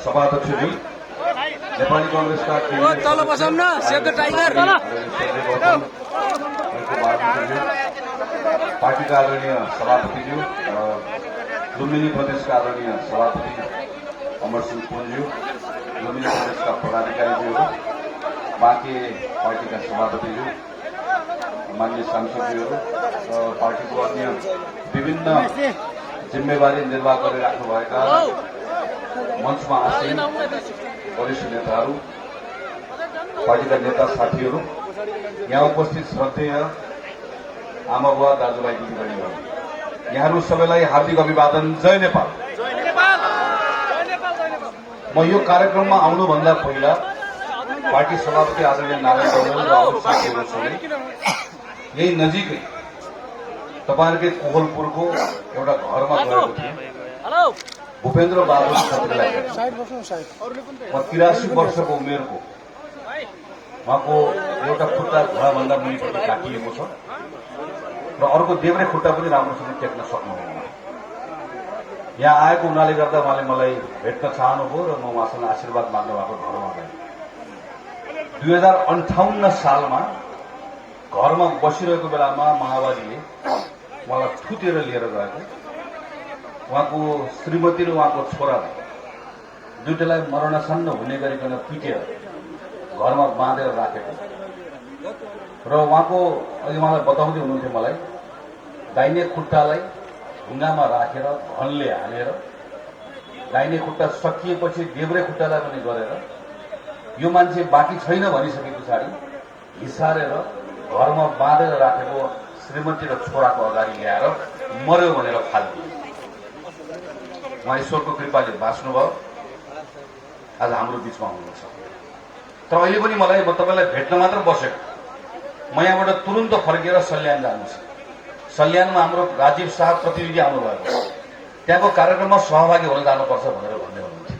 सभाध्यक्षज्यू, नेपाली कांग्रेसका तल बसौँ न सेतो टाइगर पार्टीका आदरणीय सभापतिज्यू, लुम्बिनी प्रदेशका आदरणीय सभापति अमर सिंह पुनज्यू, लुम्बिनी प्रदेशका पदाधिकारीज्यूहरू, बाँके पार्टीका सभापतिज्यू, मान्य सांसदज्यूहरू र पार्टीको अन्य विभिन्न जिम्मेवारी निर्वाह गरिराख्नुभएका मञ्चमा आसीन वरिष्ठ नेताहरू, पार्टीका नेता साथीहरू, यहाँ उपस्थित श्रद्धेय आमा बुवा दाजुभाइ दिदीबहिनीहरू, यहाँहरू सबैलाई हार्दिक अभिवादन। जय नेपाल। म यो कार्यक्रममा आउनुभन्दा पहिला पार्टी सभापति आदरणीय नारायण पौडेल र अरू साथीहरूसँगै यही नजिकै तपाईँहरूकै कोहलपुरको एउटा घरमा गएको थिएँ। भूपेन्द्र बहादुर छत्रीलाई म 83 वर्षको उमेरको, उहाँको एउटा खुट्टा घुँडाभन्दा मुनिपट्टि काटिएको छ र अर्को देब्रे खुट्टा पनि राम्रोसँग टेक्न सक्नुहुन्न। यहाँ आएको हुनाले गर्दा उहाँले मलाई भेट्न चाहनुभयो र म उहाँसँग आशीर्वाद माग्नु भएको घरमा गएँ। 2058 सालमा घरमा बसिरहेको बेलामा माओवादीले उहाँलाई थुतेर लिएर गएको, उहाँको श्रीमती र उहाँको छोरा दुईटालाई मरणासन्न हुने गरिकन पिटेर घरमा बाँधेर राखेको र उहाँको अहिले उहाँलाई बताउँदै हुनुहुन्थ्यो मलाई, दाहिने खुट्टालाई ढुङ्गामा राखेर घनले हालेर दाहिने खुट्टा सकिएपछि देब्रे खुट्टालाई पनि गरेर यो मान्छे बाँकी छैन भनिसके पछाडि हिसारेर घरमा बाँधेर राखेको श्रीमती र छोराको अगाडि ल्याएर मर्यो भनेर फालिदियो। उहाँ ईश्वरको कृपाले बाँच्नुभयो, आज हाम्रो बीचमा हुनुहुन्छ। तर अहिले पनि मलाई तपाईँलाई भेट्न मात्र बसेको, म यहाँबाट तुरुन्त फर्केर सल्यान जानु छ। सल्यानमा हाम्रो राजीव शाह प्रतिनिधि आउनुभएको छ, त्यहाँको कार्यक्रममा सहभागी हुन जानुपर्छ भनेर भन्दै हुनुहुन्थ्यो।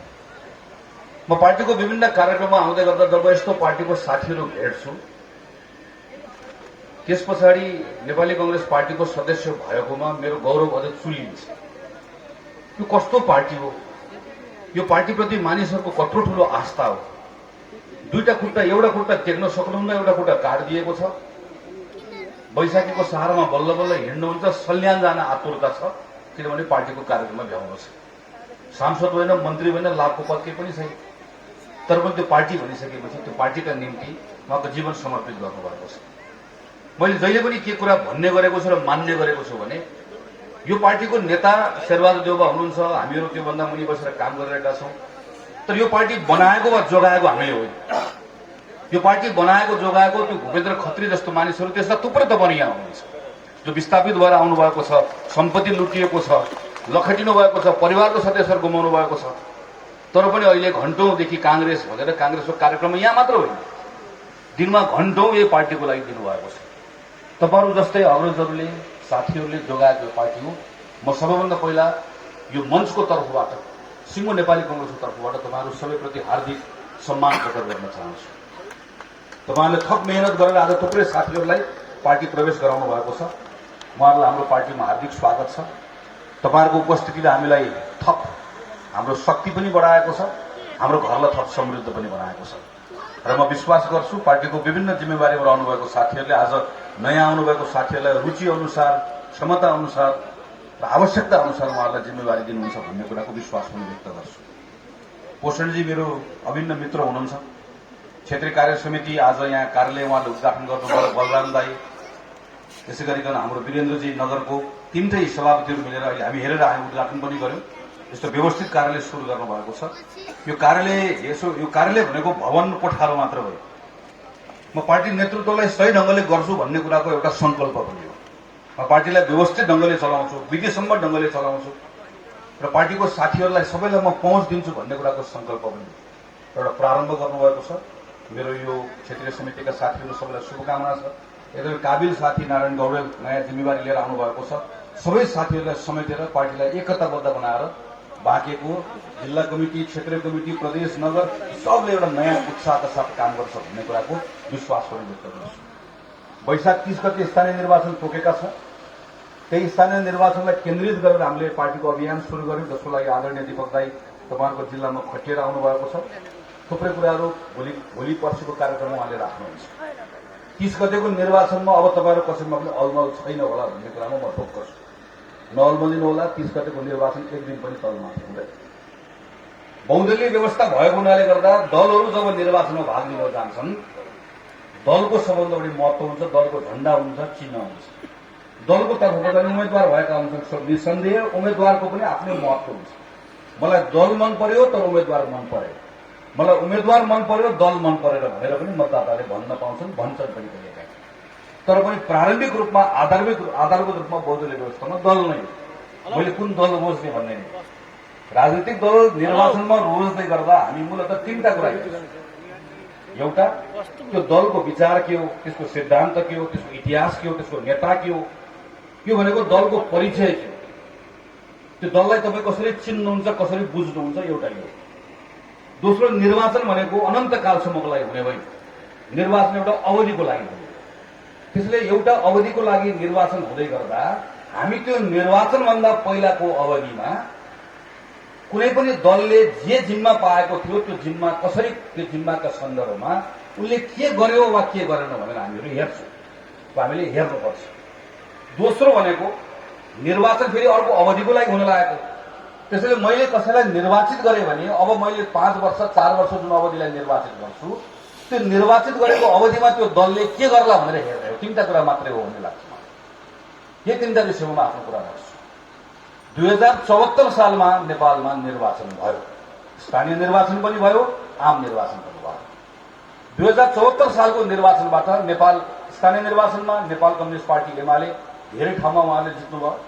म पार्टीको विभिन्न कार्यक्रममा आउँदै गर्दा जब यस्तो पार्टीको साथीहरू भेट्छु, त्यस पछाडि नेपाली कांग्रेस पार्टीको सदस्य भएकोमा मेरो गौरव अझ चुलिन्छ। यो कस्तो पार्टी हो, यो पार्टीप्रति मानिसहरूको कत्रो ठूलो आस्था हो। दुईटा खुट्टा, एउटा खुट्टा टेक्न सक्नुहुन्न, एउटा खुट्टा काटिदिएको छ। बैशाखीको सहारामा बल्ल बल्ल हिँड्नुहुन्छ, सल्यान जान आतुरता छ, किनभने पार्टीको कार्यक्रममा भ्याउनु छ। सांसद होइन, मन्त्री होइन, लाभको पद केही पनि छैन, तर पनि त्यो पार्टी भनिसकेपछि त्यो पार्टीका निम्ति उहाँको जीवन समर्पित गर्नुभएको छ। मैले जहिले पनि के कुरा भन्ने गरेको छु र मान्ने गरेको छु भने यो पार्टीको नेता शेरबहादुर देउबा हुनुहुन्छ, हामीहरू त्योभन्दा मुनि बसेर काम गरिरहेका छौं, तर यो पार्टी बनाएको वा जोगाएको हामीले होइन। यो पार्टी बनाएको जोगाएको त्यो भूपेन्द्र खत्री जस्तो मानिसहरू त्यसलाई थुप्रै तपाईँ यहाँ हुनुहुन्छ, जो विस्थापित भएर आउनुभएको छ, सम्पत्ति लुटिएको छ, लखेटिनु भएको छ, परिवारको सदस्यहरू गुमाउनु भएको छ, तर पनि अहिले घण्टौंदेखि कांग्रेस भनेर कांग्रेसको कार्यक्रम यहाँ मात्र होइन, दिनमा घण्टौं यही पार्टीको लागि दिनुभएको छ। तपाईहरू जस्तै अग्रजहरूले, साथीहरूले जोगाएको पार्टी हो। म सबैभन्दा पहिला यो मञ्चको तर्फबाट, सिङ्गो नेपाली कांग्रेसको तर्फबाट तपाईहरू सबैप्रति हार्दिक सम्मान प्रकट गर्न चाहन्छु। तपाईहरूले थप मेहनत गरेर आज थुप्रै साथीहरूलाई पार्टी प्रवेश गराउनु भएको छ। उहाँहरूलाई हाम्रो पार्टीमा हार्दिक स्वागत छ। तपाईहरूको उपस्थितिले हामीलाई थप हाम्रो शक्ति पनि बढाएको छ, हाम्रो घरलाई थप समृद्ध पनि बनाएको छ र म विश्वास गर्छु पार्टीको विभिन्न जिम्मेवारीमा रहनुभएको साथीहरूले, आज नयाँ आउनुभएको साथीहरूलाई रुचि अनुसार, क्षमता अनुसार र आवश्यकता अनुसार उहाँहरूलाई जिम्मेवारी दिनुहुन्छ भन्ने कुराको विश्वास पनि व्यक्त गर्छु। पोषणजी मेरो अभिन्न मित्र हुनुहुन्छ। क्षेत्रीय कार्य समिति आज यहाँ कार्यालय उहाँले उद्घाटन गर्नुभयो, बलराम दाई, त्यसै गरिकन हाम्रो वीरेन्द्रजी नगरको तीनटै सभापतिहरू मिलेर अहिले हामी हेरेर आयौँ, उद्घाटन पनि गर्यौं। यस्तो व्यवस्थित कार्यालय सुरु गर्नुभएको छ। यो कार्यालय भनेको भवन कोठारो मात्र हो। म पार्टी नेतृत्वलाई सही ढंगले गर्छु भन्ने कुराको एउटा संकल्प पनि हो। म पार्टीलाई व्यवस्थित ढंगले चलाउँछु, विधिसम्म ढंगले चलाउँछु र पार्टीको साथीहरूलाई सबैलाई म पहुँच दिन्छु भन्ने कुराको संकल्प पनि एउटा प्रारम्भ गर्नुभएको छ। मेरो यो क्षेत्रीय समितिका साथीहरू सबैलाई शुभकामना छ। एकदमै काबिल साथी नारायण गौडेल नयाँ जिम्मेवारी लिएर आउनुभएको छ। सबै साथीहरूलाई समेटेर पार्टीलाई एकताबद्ध बनाएर बाँकेको जिल्ला कमिटी, क्षेत्रीय कमिटी, प्रदेश, नगर सबले एउटा नयाँ उत्साहका साथ काम गर्छ भन्ने कुराको विश्वास पनि व्यक्त गर्छु। वैशाख 30 गते स्थानीय निर्वाचन तोकेका छौं। त्यही स्थानीय निर्वाचनलाई केन्द्रित गरेर हामीले पार्टीको अभियान सुरु गर्यौं, जसको लागि आदरणीय दीपक दाई तपाईँहरूको जिल्लामा खटिएर आउनुभएको छ। थुप्रै कुराहरू भोलि पर्सिको कार्यक्रममा उहाँले राख्नुहुन्छ। 30 गतेको निर्वाचनमा अब तपाईँहरू कसैमा पनि अलमल छैन होला भन्ने कुरामा म फोकस छु। नअल्मलिनु होला। 30 गतेको निर्वाचन एक दिन पनि तलमाथि हुँदैन। बहुदलीय व्यवस्था भएको हुनाले गर्दा दलहरू जब निर्वाचनमा भाग लिन जान्छन्, दलको सबभन्दा बढी महत्व हुन्छ, दलको झण्डा हुन्छ, चिन्ह हुन्छ। दलको तर्फबाट उम्मेद्वार भएका हुन्छन्, निसन्देह उम्मेद्वारको पनि आफ्नै महत्व हुन्छ। मलाई दल मन पर्यो तर उम्मेद्वार मन परेन, मलाई उम्मेद्वार मन पर्यो दल मन परेन भनेर पनि मतदाताले भन्न पाउँछन्, भन्छन् पनि कहिलेकाहीँ। तर पनि प्रारम्भिक रूपमा आधारभूत रूपमा बहुदलीय व्यवस्थामा दल नै हो। मैले कुन दल रोज्ने भन्ने नहीं। राजनीतिक दल निर्वाचनमा रोज्दै गर्दा हामी मूलतः 3टा कुरा हेर्छौँ। एउटा, त्यो दलको विचार के हो, त्यसको सिद्धान्त के हो, त्यसको इतिहास के हो, त्यसको नेता के हो, यो भनेको दलको परिचय के हो, त्यो दललाई तपाईँ कसरी चिन्नुहुन्छ, कसरी बुझ्नुहुन्छ, एउटा यो। दोस्रो, निर्वाचन भनेको अनन्तकालसम्मको लागि हुने भयो। निर्वाचन एउटा अवधिको लागि हो। त्यसले एउटा अवधिको लागि निर्वाचन हुँदै गर्दा हामी त्यो निर्वाचनभन्दा पहिलाको अवधिमा कुनै पनि दलले जे जिम्मा पाएको थियो त्यो जिम्मा कसरी, त्यो जिम्माका सन्दर्भमा उनले के गर्यो वा के गरेन भनेर हामीहरू हेर्छौँ, हामीले हेर्नुपर्छ। दोस्रो भनेको निर्वाचन फेरि अर्को अवधिको लागि हुन लागेको। त्यसैले मैले कसैलाई निर्वाचित गरेँ भने अब मैले 5 वर्ष 4 वर्ष जुन अवधिलाई निर्वाचित गर्छु, त्यो निर्वाचित गरेको अवधिमा त्यो दलले के गर्ला भनेर हेर्दै हो। 3टा कुरा मात्रै हो भन्ने लाग्छ मलाई। यही 3टा विषयमा म आफ्नो कुरा राख्छु। 2074 सालमा नेपालमा निर्वाचन भयो, स्थानीय निर्वाचन पनि भयो, आम निर्वाचन पनि भयो। 2074 सालको निर्वाचनबाट नेपाल स्थानीय निर्वाचनमा नेपाल कम्युनिस्ट पार्टी एमाले धेरै ठाउँमा उहाँले जित्नुभयो।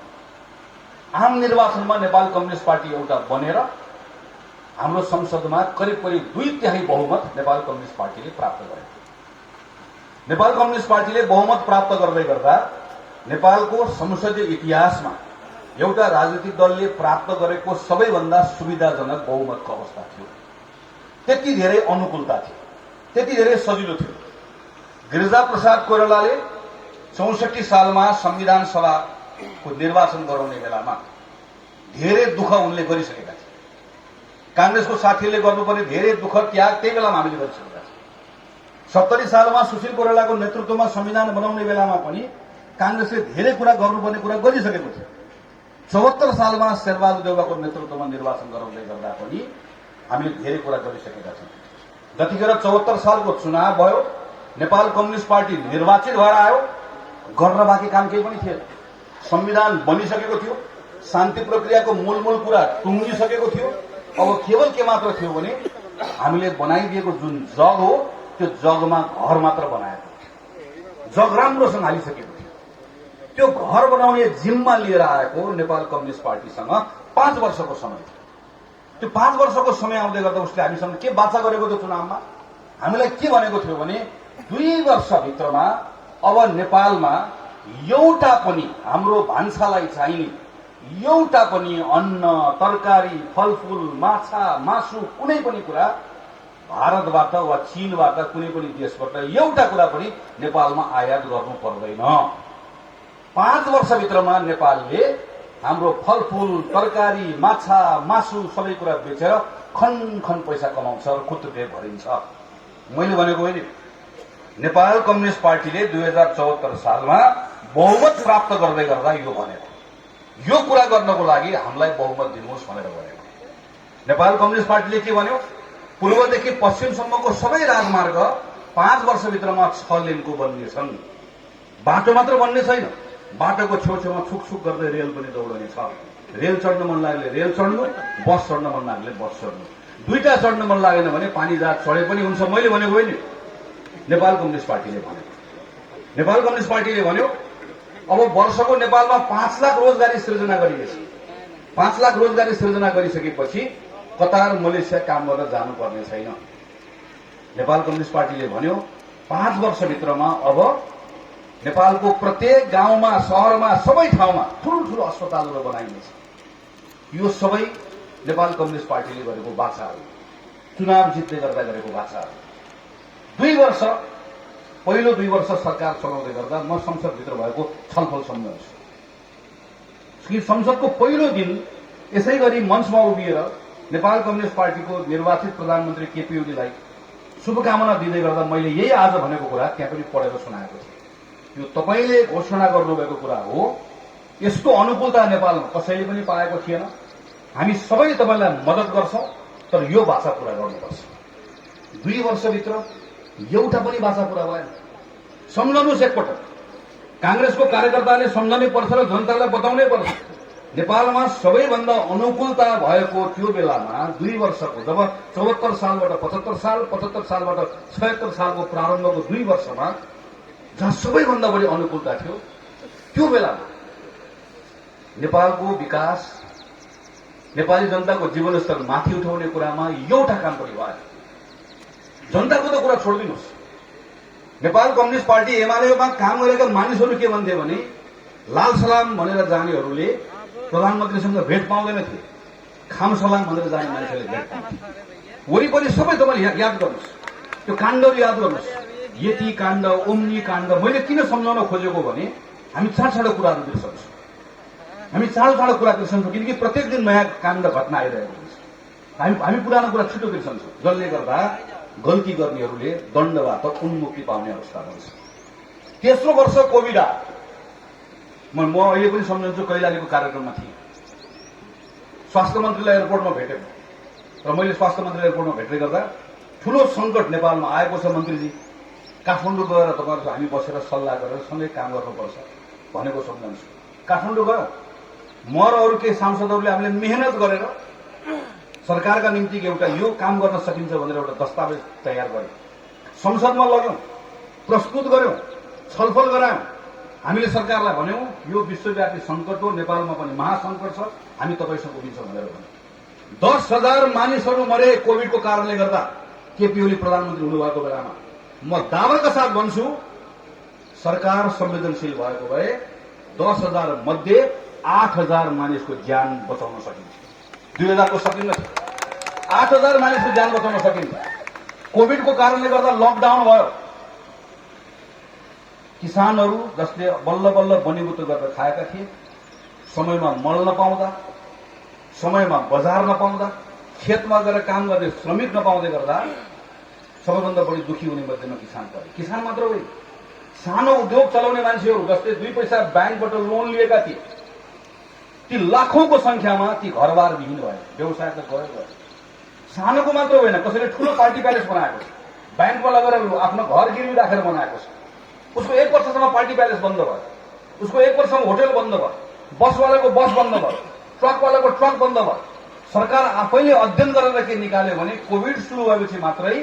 आम निर्वाचनमा नेपाल कम्युनिस्ट पार्टी एउटा बनेर हाम्रो संसदमा करिब 2/3 बहुमत नेपाल कम्युनिस्ट पार्टीले प्राप्त गरे। नेपाल कम्युनिस्ट पार्टीले बहुमत प्राप्त गर्दै गर्दा नेपालको संसदीय इतिहासमा एउटा राजनीतिक दलले प्राप्त गरेको सबैभन्दा सुविधाजनक बहुमतको अवस्था थियो। त्यति धेरै अनुकूलता थियो, त्यति धेरै सजिलो थियो। गिरिजाप्रसाद कोइरालाले 64 सालमा संविधान सभाको निर्वाचन गराउने बेलामा धेरै दुःख उनले गरिसकेका थिए। कांग्रेसको साथीले गर्नुपर्ने धेरै दुःख त्याग त्यही बेलामा हामीले गरिसकेका थियौँ। 70 सालमा सुशील कोइरालाको नेतृत्वमा संविधान बनाउने बेलामा पनि कांग्रेसले धेरै कुरा गर्नुपर्ने कुरा गरिसकेको थियो। 74 सालमा शेरबहादुर देउवाको नेतृत्वमा निर्वाचन गराउँदै गर्दा पनि हामीले धेरै कुरा गरिसकेका छौँ। जतिखेर 74 सालको चुनाव भयो, नेपाल कम्युनिस्ट पार्टी निर्वाचित भएर आयो, गर्न बाँकी काम केही पनि थिएन। संविधान बनिसकेको थियो, शान्ति प्रक्रियाको मूल कुरा टुङ्गिसकेको थियो। अब केवल के मात्र थियो भने हामीले बनाइदिएको जुन जग हो त्यो जगमा घर मात्र बनाएको थियो। जग राम्रोसँग हालिसकेको थियो। त्यो घर बनाउने जिम्मा लिएर आएको नेपाल कम्युनिस्ट पार्टीसँग 5 वर्षको समय थियो। त्यो 5 वर्षको समय आउँदै गर्दा उसले हामीसँग के बाचा गरेको थियो चुनावमा? हामीलाई के भनेको थियो भने 2 वर्षभित्रमा अब नेपालमा एउटा पनि हाम्रो भान्सालाई चाहिने एउटा पनि अन्न, तरकारी, फलफूल, माछा, मासु कुनै पनि कुरा भारतबाट वा चीनबाट कुनै पनि देशबाट एउटा कुरा पनि नेपालमा आयात गर्नु पर्दैन। 5 वर्षभित्रमा नेपालले हाम्रो फलफूल, तरकारी, माछा, मासु सबै कुरा बेचेर खन पैसा कमाउँछ र खुट्टे भरिन्छ। मैले भनेको होइन, नेपाल कम्युनिस्ट पार्टीले 2074 सालमा बहुमत प्राप्त गर्दै गर्दा यो भनेको, यो कुरा गर्नको लागि हामीलाई बहुमत दिनुहोस् भनेर भनेको। नेपाल कम्युनिस्ट पार्टीले के भन्यो? पूर्वदेखि पश्चिमसम्मको सबै राजमार्ग 5 वर्षभित्रमा 6 लेनको बन्नेछन्। बाटो मात्र बन्ने छैन, बाटोको छेउछेउमा छुकछुक गर्दै रेल पनि दौडने छ। रेल चढ्न मन लाग्ने रेल चढ्नु, बस चढ्न मन लाग्ने बस चढ्नु। 2टा चढ्न मन लागेन भने पानी जहाज चढे पनि हुन्छ। मैले भनेको होइन, नेपाल कम्युनिस्ट पार्टीले भन्यो। नेपाल कम्युनिस्ट पार्टीले भन्यो अब वर्षको नेपालमा 5 लाख रोजगारी सृजना गरिएछ। 5 लाख रोजगारी सृजना गरिसकेपछि कतार, मलेसिया काम गर्न जानुपर्ने छैन। नेपाल कम्युनिस्ट पार्टीले भन्यो 5 वर्षभित्रमा अब नेपालको प्रत्येक गाउँमा, शहरमा, सबै ठाउँमा ठूल्ठूलो अस्पतालहरू बनाइनेछ। यो सबै नेपाल कम्युनिस्ट पार्टीले गरेको बाचा हो, चुनाव जित्दै गर्दा गरेको बाचा हो। 2 वर्ष, पहिलो 2 वर्ष सरकार चलाउँदै गर्दा म संसदभित्र भएको छलफल सम्झन्छु कि संसदको पहिलो दिन यसै गरी मञ्चमा उभिएर नेपाल कम्युनिस्ट पार्टीको निर्वाचित प्रधानमन्त्री केपी ओलीलाई शुभकामना दिँदै गर्दा मैले यही आज भनेको कुरा त्यहाँ पनि पढेर सुनाएको थिएँ। यो तपाईँले घोषणा गर्नुभएको कुरा हो। यस्तो अनुकूलता नेपालमा कसैले पनि पाएको थिएन। हामी सबै तपाईँलाई मद्दत गर्छौं, तर यो भाषा पूरा गर्नुपर्छ। 2 वर्षभित्र एउटा पनि भाषा पूरा भएन। सम्झनुहोस् एकपटक, कांग्रेसको कार्यकर्ताले सम्झनै पर्छ र जनतालाई बताउनै पर्छ। नेपालमा सबैभन्दा अनुकूलता भएको त्यो बेलामा 2 वर्षको, जब 74 सालबाट 75 साल, 75 सालबाट 76 सालको प्रारम्भको 2 वर्षमा जहाँ सबैभन्दा बढी अनुकूलता थियो, त्यो बेलामा नेपालको विकास, नेपाली जनताको जीवनस्तर माथि उठाउने कुरामा एउटा काम पनि भएन। जनताको त कुरा छोडिदिनुहोस्, नेपाल कम्युनिस्ट पार्टी एमालेमा काम गरेका मानिसहरू के भन्थे भने लाल सलाम भनेर जानेहरूले प्रधानमन्त्रीसँग भेट पाउँदैनथे, खाम सलाम भनेर जाने मानिसहरूले भेट पाउँथे। वरिपरि सबै तपाईँले याद गर्नुहोस्, त्यो काण्डहरू याद गर्नुहोस्, यति काण्ड, ओम्नी काण्ड। मैले किन सम्झाउन खोजेको भने हामी चाँडो कुराहरू बिर्सन्छौँ, हामी चाँडो कुरा बिर्सन्छौँ, किनकि प्रत्येक दिन नयाँ काण्ड घटना आइरहेको हुन्छ। हामी पुरानो कुरा छिटो बिर्सन्छौँ, जसले गर्दा गल्ती गर्नेहरूले दण्डबाट उन्मुक्ति पाउने अवस्था हुन्छ। तेस्रो वर्ष कोभिड आयो। म अहिले पनि सम्झन्छु, कैलालीको कार्यक्रममा थिएँ। स्वास्थ्य मन्त्रीलाई एयरपोर्टमा भेटेको र मैले स्वास्थ्य मन्त्री एयरपोर्टमा भेट्दै गर्दा ठूलो संकट नेपालमा आएको छ मन्त्रीजी, काठमाडौँ गएर तपाईँहरू हामी बसेर सल्लाह गरेर सँगै काम गर्नुपर्छ भनेको सम्झन्छु। काठमाडौँ गयौँ, म र अरू केही सांसदहरूले हामीले मेहनत गरेर सरकारका निम्ति एउटा यो काम गर्न सकिन्छ भनेर एउटा दस्तावेज तयार गर्यौं, संसदमा लग्यौं, प्रस्तुत गर्यौं, छलफल गरायौं। हामीले सरकारलाई भन्यौं यो विश्वव्यापी संकट हो, नेपालमा पनि महासंकट छ, हामी तपाईसँग उभिन्छौँ भनेर भन्यौं। 10,000 मानिसहरू मरे कोभिडको कारणले गर्दा केपी ओली प्रधानमन्त्री हुनुभएको बेलामा। म दावाका साथ भन्छु, सरकार संवेदनशील भएको भए 10,000 मध्ये 8,000 मानिसको ज्यान बचाउन सकिन्छ। 2000 को सकिन्न थियो, 8,000 मानिसको ज्यान बचाउन सकिन्छ। कोभिडको कारणले गर्दा लकडाउन भयो। किसानहरू जसले बल्ल बल्ल बनिबुत गरेर खाएका थिए, समयमा मल नपाउँदा, समयमा बजार नपाउँदा, खेतमा गएर काम गर्ने श्रमिक नपाउँदै गर्दा सबैभन्दा बढी दुखी हुने मध्येमा किसान परे। किसान मात्र होइन, सानो उद्योग चलाउने मान्छेहरू जसले 2 पैसा ब्याङ्कबाट लोन लिएका थिए, ती लाखौंको संख्यामा ती घरबार विहीन भए, व्यवसाय त गयो। सानोको मात्र होइन, कसैले ठूलो पार्टी प्यालेस बनाएको छ, ब्याङ्कमा लगेर आफ्नो घर गिरवी राखेर बनाएको छ, उसको 1 वर्षसम्म पार्टी प्यालेस बन्द भयो, उसको 1 वर्षसम्म होटल बन्द भयो, बसवालाको बस बन्द भयो, ट्रकवालाको ट्रक बन्द भयो। सरकार आफैले अध्ययन गरेर के निकाल्यो भने कोभिड सुरु भएपछि मात्रै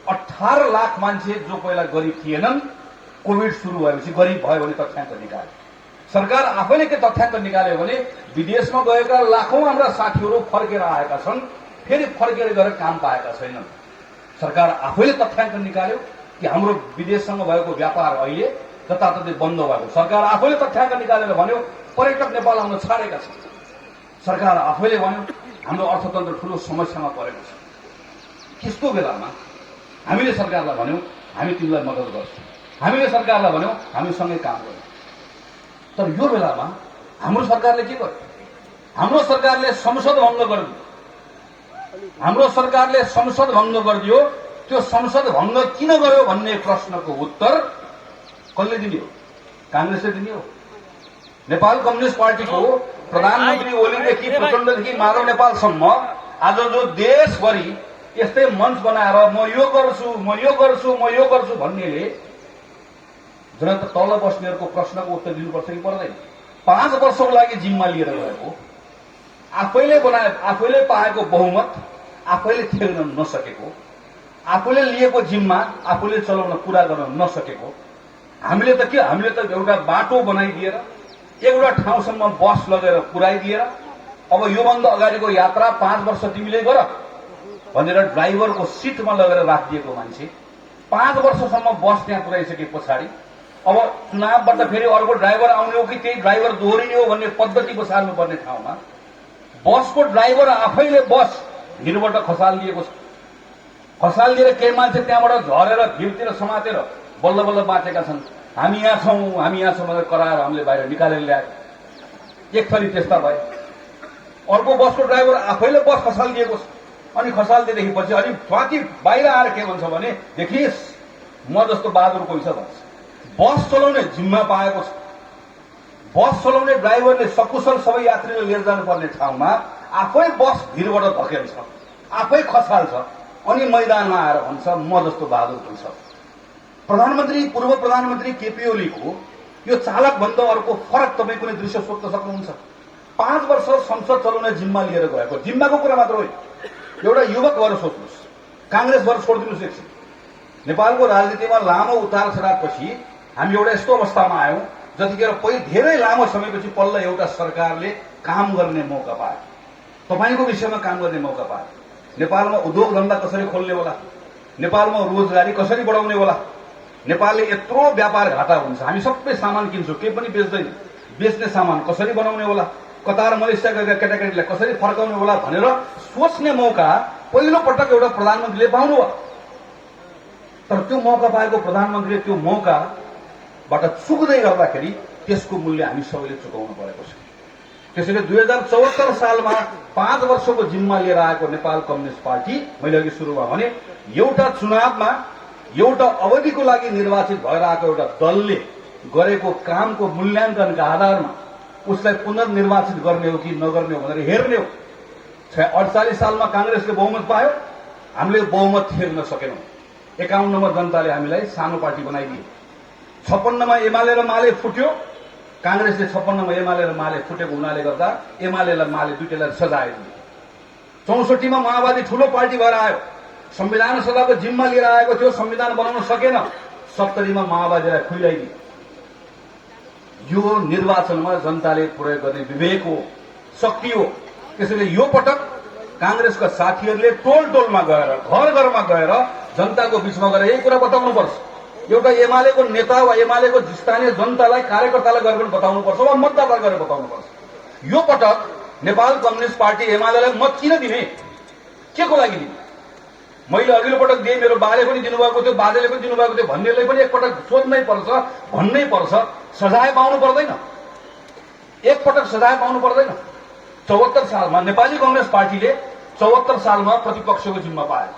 18 लाख मान्छे जो पहिला गरिब थिएनन्, कोभिड सुरु भएपछि गरिब भयो भने तथ्याङ्क निकाल्यो। सरकार आफैले के तथ्याङ्क निकाल्यो भने विदेशमा गएका लाखौं हाम्रा साथीहरू फर्केर आएका छन्, फेरि फर्केर गएर काम पाएका छैनन्। सरकार आफैले तथ्याङ्क निकाल्यो कि हाम्रो विदेशसँग भएको व्यापार अहिले जताततै बन्द भएको। सरकार आफैले तथ्याङ्क निकालेर भन्यो पर्यटक नेपाल आउन छाडेका छन्। सरकार आफैले भन्यो हाम्रो अर्थतन्त्र ठूलो समस्यामा परेको छ। त्यस्तो बेलामा हामीले सरकारलाई भन्यौं हामी तिमीलाई मद्दत गर्छौं, हामीले सरकारलाई भन्यौं हामीसँगै काम गर्छौं। तर यो बेलामा हाम्रो सरकारले के गर्यो? हाम्रो सरकारले संसद भङ्ग गरिदियो। हाम्रो सरकारले संसद भङ्ग गरिदियो। त्यो संसद भङ्ग किन गर्यो भन्ने प्रश्नको उत्तर कसले दिने हो? कांग्रेसले दिने हो। नेपाल कम्युनिस्ट पार्टीको प्रधानमन्त्री ओलीदेखि प्रचण्डदेखि माधव नेपालसम्म आज जो देशभरि यस्तै मञ्च बनाएर म यो गर्छु, म यो गर्छु, म यो गर्छु भन्नेले जनता तल बस्नेहरूको प्रश्नको उत्तर दिनुपर्छ कि पर्दैन? 5 वर्षको लागि जिम्मा लिएर गएको, आफैले बनाए, आफैले पाएको बहुमत आफैले थेग्न नसकेको, आफूले लिएको जिम्मा आफूले चलाउन पूरा गर्न नसकेको हामीले त के, हामीले त एउटा बाटो बनाइदिएर एउटा ठाउँसम्म बस लगेर पुर्याइदिएर अब योभन्दा अगाडिको यात्रा 5 वर्ष तिमीले गर भनेर ड्राइभरको सिटमा लगेर राखिदिएको मान्छे 5 वर्षसम्म बस त्यहाँ पुर्याइसके पछाडि अब चुनावबाट फेरि अर्को ड्राइभर आउने हो कि त्यही ड्राइभर दोहोरिने हो भन्ने पद्धति बसाल्नुपर्ने ठाउँमा बसको ड्राइभर आफैले बस हिँडबाट खसालिदिएको छ। खसालिदिएर केही मान्छे त्यहाँबाट झरेर भिरतिर समातेर बल्ल बल्ल बाँचेका छन्। हामी यहाँ छौं, हामी यहाँ छौं भनेर कराएर हामीले बाहिर निकालेर ल्याए। एक थरी त्यस्ता भए। अर्को बसको ड्राइभर आफैले बस खसालिदिएको छ। अनि खसालिदिएदेखि अनि स्वाति बाहिर आएर के भन्छ भने देखिस् म जस्तो बहादुर कोही छ भन्छ। बस चलाउने जिम्मा पाएको छ। बस चलाउने ड्राइभरले सकुशल सबै यात्रीले लिएर जानुपर्ने ठाउँमा आफै बस भिरबाट धकेल्छ, आफै खसाल्छ, अनि मैदानमा आएर भन्छ म जस्तो बहादुर कोही छ। पूर्व प्रधानमन्त्री केपी ओलीको यो चालक भन्दा अर्को फरक तपाईँ कुनै दृश्य सोध्न सक्नुहुन्छ। 5 वर्ष संसद चलाउने जिम्मा लिएर गएको, जिम्माको कुरा मात्र होइन, एउटा युवक भएर सोच्नुहोस्, कांग्रेस भएर छोडिदिनुहोस् एकछिन। नेपालको राजनीतिमा लामो उतार चढावपछि हामी एउटा यस्तो अवस्थामा आयौं जतिखेर धेरै लामो समयपछि पल्ल एउटा सरकारले काम गर्ने मौका पायो, तपाईको विषयमा काम गर्ने मौका पायो। नेपालमा उद्योग धन्दा कसरी खोल्ने होला, नेपालमा रोजगारी कसरी बढाउने होला, नेपालले यत्रो व्यापार घाटा हुन्छ, हामी सबै सामान किन्छौँ, केही पनि बेच्दैन, बेच्ने सामान कसरी बनाउने होला, कतार मलेसिया गएका केटाकेटीलाई कसरी फर्काउने होला भनेर सोच्ने मौका पहिलो पटक एउटा प्रधानमन्त्रीले पाउनु भयो। तर त्यो मौका पाएको प्रधानमन्त्रीले त्यो मौकाबाट चुक्दै गर्दाखेरि त्यसको मूल्य हामी सबैले चुकाउनु परेको छ। त्यसैले 2074 सालमा 5 वर्षको जिम्मा लिएर आएको नेपाल कम्युनिस्ट पार्टी, मैले अघि सुरुमा भने एउटा चुनावमा एउटा अवधिको लागि निर्वाचित भएर आएको एउटा दलले गरेको कामको मूल्याङ्कनका आधारमा उसलाई पुनर्निर्वाचित गर्ने हो कि नगर्ने हो भनेर हेर्ने हो। 48 सालमा कांग्रेसले बहुमत पायो, हामीले बहुमत हेर्न सकेनौं। 51 मा जनताले हामीलाई सानो पार्टी बनाइदियो। 56 मा एमाले र माले फुट्यो, कांग्रेसले 56 मा एमाले र माले फुटेको हुनाले गर्दा एमाले र माले दुईटैलाई सजाय दिए। 64 मा माओवादी ठूलो पार्टी भएर आयो, संविधान सभाको जिम्मा लिएर आएको थियो, संविधान बनाउन सकेन, 70 मा माओवादीलाई खुइलाइदियो। यो निर्वाचनमा जनताले प्रयोग गर्ने विवेक हो, शक्ति हो। त्यसैले यो पटक कांग्रेसका साथीहरूले टोल टोलमा गएर, घर घरमा गएर जनताको बीचमा गएर यही कुरा बताउनुपर्छ। एउटा एमालेको नेता वा एमालेको स्थानीय जनतालाई, कार्यकर्तालाई गएर पनि बताउनुपर्छ वा मतदातालाई गएर बताउनुपर्छ। यो पटक नेपाल कम्युनिस्ट पार्टी एमालेलाई मत किन दिने, के को लागि दिने? मैले अघिल्लो पटक दिए, मेरो बाले पनि दिनुभएको थियो, बाजेले पनि दिनुभएको थियो भन्नेलाई पनि एकपटक सोध्नै पर्छ, भन्नै पर्छ। सजाय पाउनु पर्दैन, एकपटक सजाय पाउनु पर्दैन। 74 सालमा नेपाली कांग्रेस पार्टीले 74 सालमा प्रतिपक्षको जिम्मा पायो।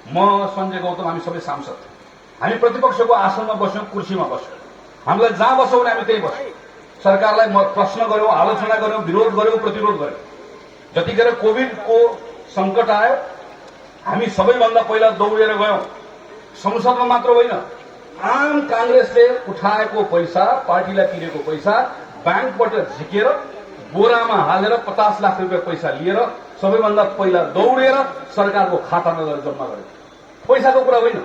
म सञ्जय गौतम, हामी सबै सांसद, हामी प्रतिपक्षको आसनमा बस्यौं, कुर्सीमा बस्यौं। हामीलाई जहाँ बस्यौं भने हामी त्यही बस्यौं। सरकारलाई प्रश्न गर्यौं, आलोचना गर्यौं, विरोध गर्यौं, प्रतिरोध गर्यौं। जतिखेर कोभिडको संकट आयो, हामी सबैभन्दा पहिला दौडेर गयौं। संसदमा मात्र होइन, आम कांग्रेसले उठाएको पैसा, पार्टीलाई तिरेको पैसा ब्याङ्कबाट झिकेर बोरामा हालेर 50 लाख रुपियाँ पैसा लिएर सबैभन्दा पहिला दौडेर सरकारको खातामा गएर जम्मा गर्यो। पैसाको कुरा होइन,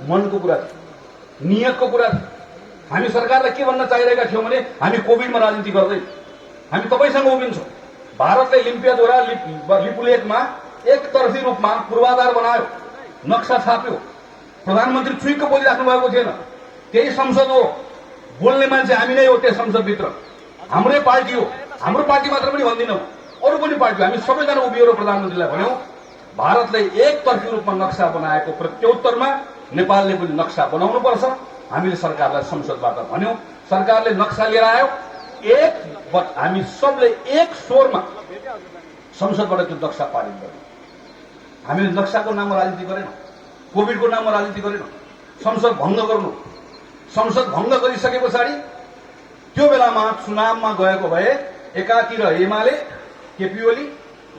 मनको कुरा थियो, नियतको कुरा थियो। हामी सरकारलाई के भन्न चाहिरहेका थियौं भने हामी कोभिडमा राजनीति गर्दै, हामी तपाईसँग उभिन्छौं। भारतले लिम्पियाद्वारा लिपुलेखमा एकतर्फी रूपमा पूर्वाधार बनायो, नक्सा छाप्यो, प्रधानमन्त्री चुइक्क बोलिराख्नु भएको थिएन। त्यही संसद हो, बोल्ने मान्छे हामी नै हो। त्यस संसदभित्र हाम्रै पार्टी हो, हाम्रो पार्टी मात्र पनि भन्दिनौं, अरू पनि पार्टी, हामी सबैजना उभिएर प्रधानमन्त्रीलाई भन्यौं भारतले एकतर्फी रूपमा नक्सा बनाएको प्रत्युत्तरमा नेपालले पनि नक्सा बनाउनु पर्छ। हामीले सरकारलाई संसदबाट भन्यौं, सरकारले नक्सा लिएर आयो। हामी सबले एक स्वरमा संसदबाट त्यो नक्सा पारित गर्यौं। हामीले नक्साको नाममा राजनीति गरेनौं, कोभिडको नाममा राजनीति गरेनौं। संसद भंग गर्नु, संसद भंग गरिसके पछाडि त्यो बेलामा चुनावमा गएको भए एकातिर एमाले केपी ओली,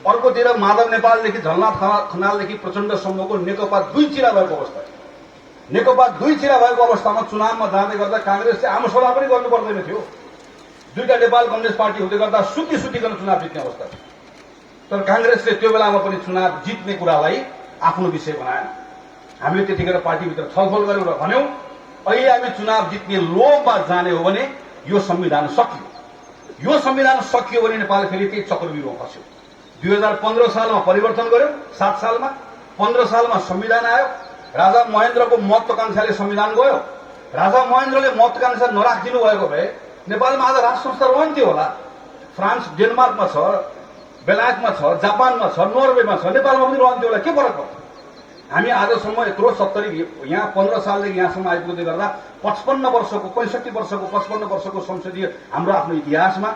अर्कोतिर माधव नेपालदेखि झलनाथ खनालदेखि प्रचण्डसम्मको नेकपा दुई चिरा भएको अवस्था। नेकपा दुई चिरा भएको अवस्थामा चुनावमा जाँदै गर्दा कांग्रेसले आमसभा पनि गर्नु पर्दैन थियो। दुईटा नेपाल कम्युनिस्ट पार्टी हुँदै गर्दा सुतिकन चुनाव जित्ने अवस्था थियो। तर कांग्रेसले त्यो बेलामा पनि चुनाव जित्ने कुरालाई आफ्नो विषय बनायो। हामीले त्यतिखेर पार्टीभित्र छलफल गर्यौं र भन्यौं अहिले हामी चुनाव जित्ने लोभमा जाने हो भने यो संविधान सकियो। यो संविधान सकियो भने नेपाल फेरि त्यही चक्रव्यूहमा फस्यो। 2015 सालमा परिवर्तन गर्यो, 7 सालमा 15 सालमा संविधान आयो। राजा महेन्द्रको महत्वाकांक्षाले संविधान गयो। राजा महेन्द्रले महत्वाकांक्षा नराखिदिनु भएको भए नेपालमा आज राष्ट्र संस्था रहन्थ्यो होला। फ्रान्स, डेनमार्कमा छ, बेलायतमा छ, जापानमा छ, नर्वेमा छ, नेपालमा पनि रहन्थ्यो होला। के फरक पर्छ? हामी आजसम्म यत्रो 70 यहाँ 15 सालदेखि यहाँसम्म आइपुग्दै गर्दा 55 वर्षको 65 वर्षको 55 वर्षको संसदीय हाम्रो आफ्नो इतिहासमा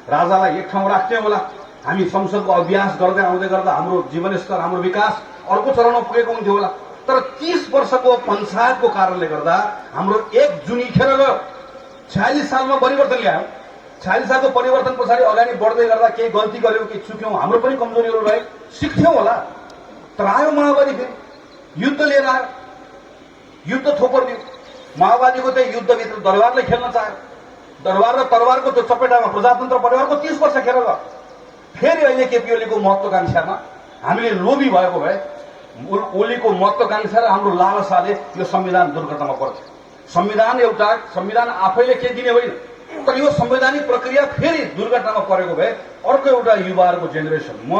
राजालाई एक ठाउँ राख्ने होला, हामी संसदको अभ्यास गर्दै आउँदै गर्दा हाम्रो जीवनस्तर हाम्रो विकास अर्को चरणमा पुगेको हुन्थ्यो होला। तर 30 वर्षको पञ्चायतको कारणले गर्दा हाम्रो 1 जुनी खेर गयो। 46 सालमा परिवर्तन ल्यायो। 46 सालको परिवर्तन पछाडि अगाडि बढ्दै गर्दा केही गल्ती गर्यौं, केही चुक्यौं, हाम्रो पनि कमजोरीहरू रहे, सिक्थ्यौं होला। तर आयो माओवादी, फेरि युद्ध लिएर आयो, युद्ध थोपर्दियो। माओवादीको त्यही युद्धभित्र दरबारले खेल्न चाह्यो। दरबार र तरबारको त्यो चपेटामा प्रजातन्त्र परिवारको 30 वर्ष खेर गयो। फेरि अहिले केपी ओलीको महत्वाकांक्षामा हामीले लोभी भएको भए ओलीको महत्वाकांक्षा र हाम्रो लालसाले यो संविधान दुर्घटनामा पर्थ्यो। संविधान आफैले के दिने होइन, तर यो संवैधानिक प्रक्रिया फेरि दुर्घटनामा परेको भए अर्को एउटा युवाहरूको जेनेरेसन। म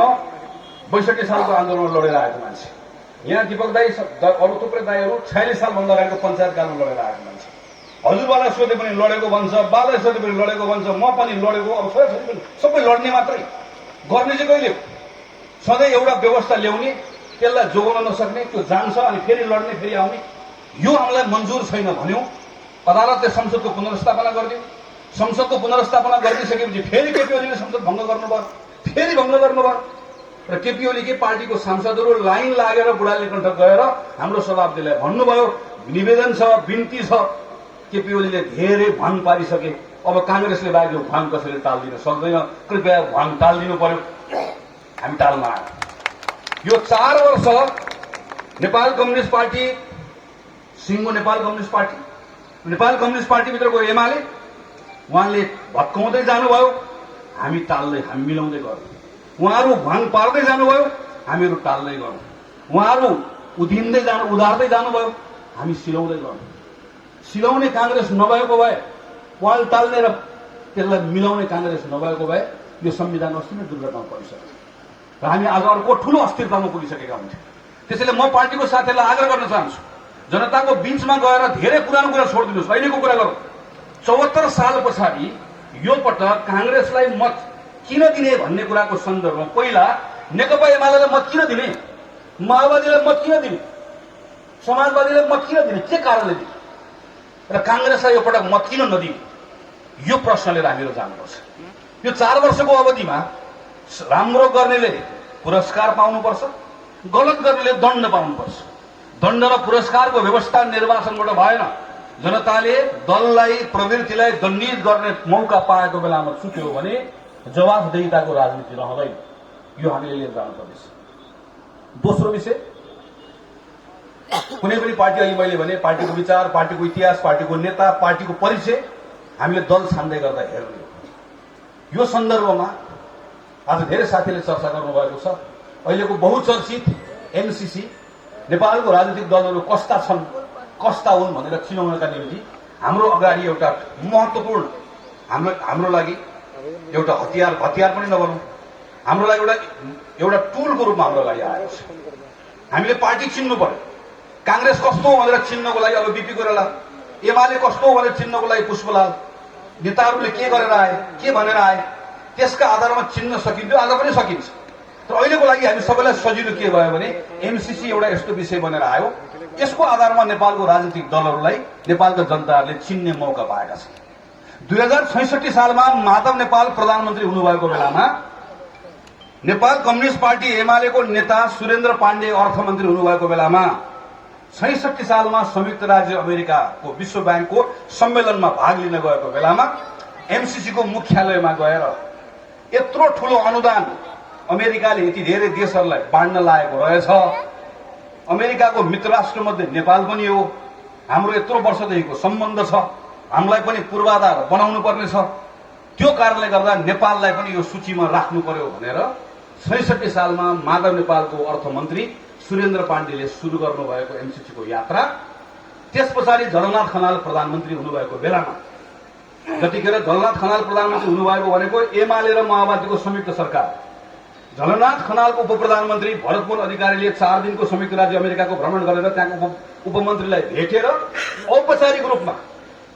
62 सालको आन्दोलनमा लडेर आएको मान्छे, यहाँ दीपक दाई अरू थुप्रै दाईहरू 46 सालभन्दा अगाडिको पञ्चायतकालमा लडेर आएको मान्छे। हजुरबालाई सोधे पनि लडेको भन्छ, बालाई सोधे पनि लडेको भन्छ, म पनि लडेको, अब छोराछोरी पनि सबै लड्ने मात्रै, गर्ने चाहिँ कहिले? सधैँ एउटा व्यवस्था ल्याउने, त्यसलाई जोगाउन नसक्ने, त्यो जान्छ अनि फेरि लड्ने, फेरि आउने। यो हामीलाई मन्जुर छैन भन्यौं, अदालतले संसदको पुनर्स्थापना गरिदियो। संसदको पुनर्स्थापना गरिदिसकेपछि फेरि केपी ओलीले संसद भङ्ग गर्नुभयो, फेरि भङ्ग गर्नुभयो। र केपी ओलीकै पार्टीको सांसदहरू लाइन लागेर बुढाली कण्ठ गएर हाम्रो सभापतिलाई भन्नुभयो, निवेदन छ, बिन्ती छ। केपी ओलीले धेरै भाङ पारिसके, अब कांग्रेसले बाहेक यो भाङ कसैले टाल्दिन सक्दैन, कृपया भाङ टाल्दिनु पर्यो। हामी टाल्न आयो। यो 4 वर्ष नेपाल कम्युनिस्ट पार्टी, सिङ्गो Nepal communist party, Nepal communist पार्टीभित्रको एमाले उहाँले भत्काउँदै जानुभयो, हामी टाल्दै, हामी मिलाउँदै गयौँ। उहाँहरू भाङ पार्दै जानुभयो, हामीहरू टाल्दै गयौँ। उहाँहरू उधार्दै जानुभयो, हामी सिलाउँदै गयौँ। सिलाउने कांग्रेस नभएको भए, वाल टाल्ने र त्यसलाई मिलाउने कांग्रेस नभएको भए यो संविधान अस्ति नै दुर्घटनामा परिसक्यो र हामी आज अर्को ठूलो अस्थिरतामा पुगिसकेका हुन्थ्यौं। त्यसैले म पार्टीको साथीहरूलाई आग्रह गर्न चाहन्छु, जनताको बीचमा गएर धेरै पुरानो कुरा छोडिदिनुहोस्, अहिलेको कुरा गरौँ। 74 साल पछाडि यो पटक कांग्रेसलाई मत किन दिने भन्ने कुराको सन्दर्भमा पहिला नेकपा एमालेलाई मत किन दिने, माओवादीलाई मत किन दिने, समाजवादीलाई मत किन दिने, के कारणले दिने र कांग्रेसलाई यो पटक मत किन नदिने, यो प्रश्न लिएर हामीहरू जानुपर्छ। यो 4 वर्षको अवधिमा राम्रो गर्नेले पुरस्कार पाउनुपर्छ, गलत गर्नेले दण्ड पाउनुपर्छ। दण्ड र पुरस्कारको व्यवस्था निर्वाचनबाट भएन। जनताले दललाई, प्रवृत्तिलाई दण्डित गर्ने मौका पाएको बेलामा चुक्यो भने जवाफदेहिताको राजनीति रहँदैन। यो हामीले लिएर जानुपर्छ। दोस्रो विषय, कुनै पनि पार्टी, अहिले मैले भने पार्टीको विचार, पार्टीको इतिहास, पार्टीको नेता, पार्टीको परिचय हामीले दल छान्दै गर्दा हेर्ने। यो सन्दर्भमा आज धेरै साथीले चर्चा गर्नुभएको छ। अहिलेको बहुचर्चित एमसीसी, नेपालको राजनीतिक दलहरू कस्ता छन्, कस्ता हुन् भनेर चिनाउनका निम्ति हाम्रो अगाडि एउटा महत्त्वपूर्ण, हाम्रो लागि एउटा हतियार पनि नभनौं, हाम्रो लागि एउटा टुलको रूपमा हाम्रो लागि आएको छ। हामीले पार्टी चिन्नु पर्यो। कांग्रेस कस्तो हो भनेर चिन्नको लागि अब बीपी कोइराला, एमाले कस्तो हो भनेर चिन्नको लागि पुष्पलाल, नेताहरूले के गरेर आए, के भनेर आए, त्यसका आधारमा चिन्न सकिन्थ्यो, आज पनि सकिन्छ। तर अहिलेको लागि हामी सबैलाई सजिलो के भयो भने एमसीसी एउटा यस्तो विषय बनेर आयो, यसको आधारमा नेपालको राजनीतिक दलहरूलाई नेपालका जनताहरूले चिन्ने मौका पाएका छन्। 2066 सालमा माधव नेपाल प्रधानमन्त्री हुनुभएको बेलामा नेपाल कम्युनिस्ट पार्टी एमालेको नेता सुरेन्द्र पाण्डे अर्थमन्त्री हुनुभएको बेलामा 66 सालमा संयुक्त राज्य अमेरिकाको विश्व ब्याङ्कको सम्मेलनमा भाग लिन गएको बेलामा एमसीसीको मुख्यालयमा गएर यत्रो ठूलो अनुदान अमेरिकाले यति धेरै देशहरूलाई बाँड्न लागेको रहेछ। अमेरिकाको मित्र राष्ट्रमध्ये नेपाल पनि हो, हाम्रो यत्रो वर्षदेखिको सम्बन्ध छ, हामीलाई पनि पूर्वाधार बनाउनु पर्ने छ, त्यो कारणले गर्दा नेपाललाई पनि यो सूचीमा राख्नु पर्यो भनेर 66 सालमा माधव नेपालको अर्थमन्त्री सुरेन्द्र पाण्डेले सुरु गर्नुभएको एमसीसीको यात्रा, त्यस पछाडि झलनाथ खनाल प्रधानमन्त्री हुनुभएको बेलामा, जतिखेर झलनाथ खनाल प्रधानमन्त्री हुनुभएको भनेको एमाले र माओवादीको संयुक्त सरकार, झलनाथ खनालको उपप्रधानमन्त्री भरतमोहन अधिकारीले 4 दिनको संयुक्त राज्य अमेरिकाको भ्रमण गरेर त्यहाँको उपमन्त्रीलाई भेटेर औपचारिक रूपमा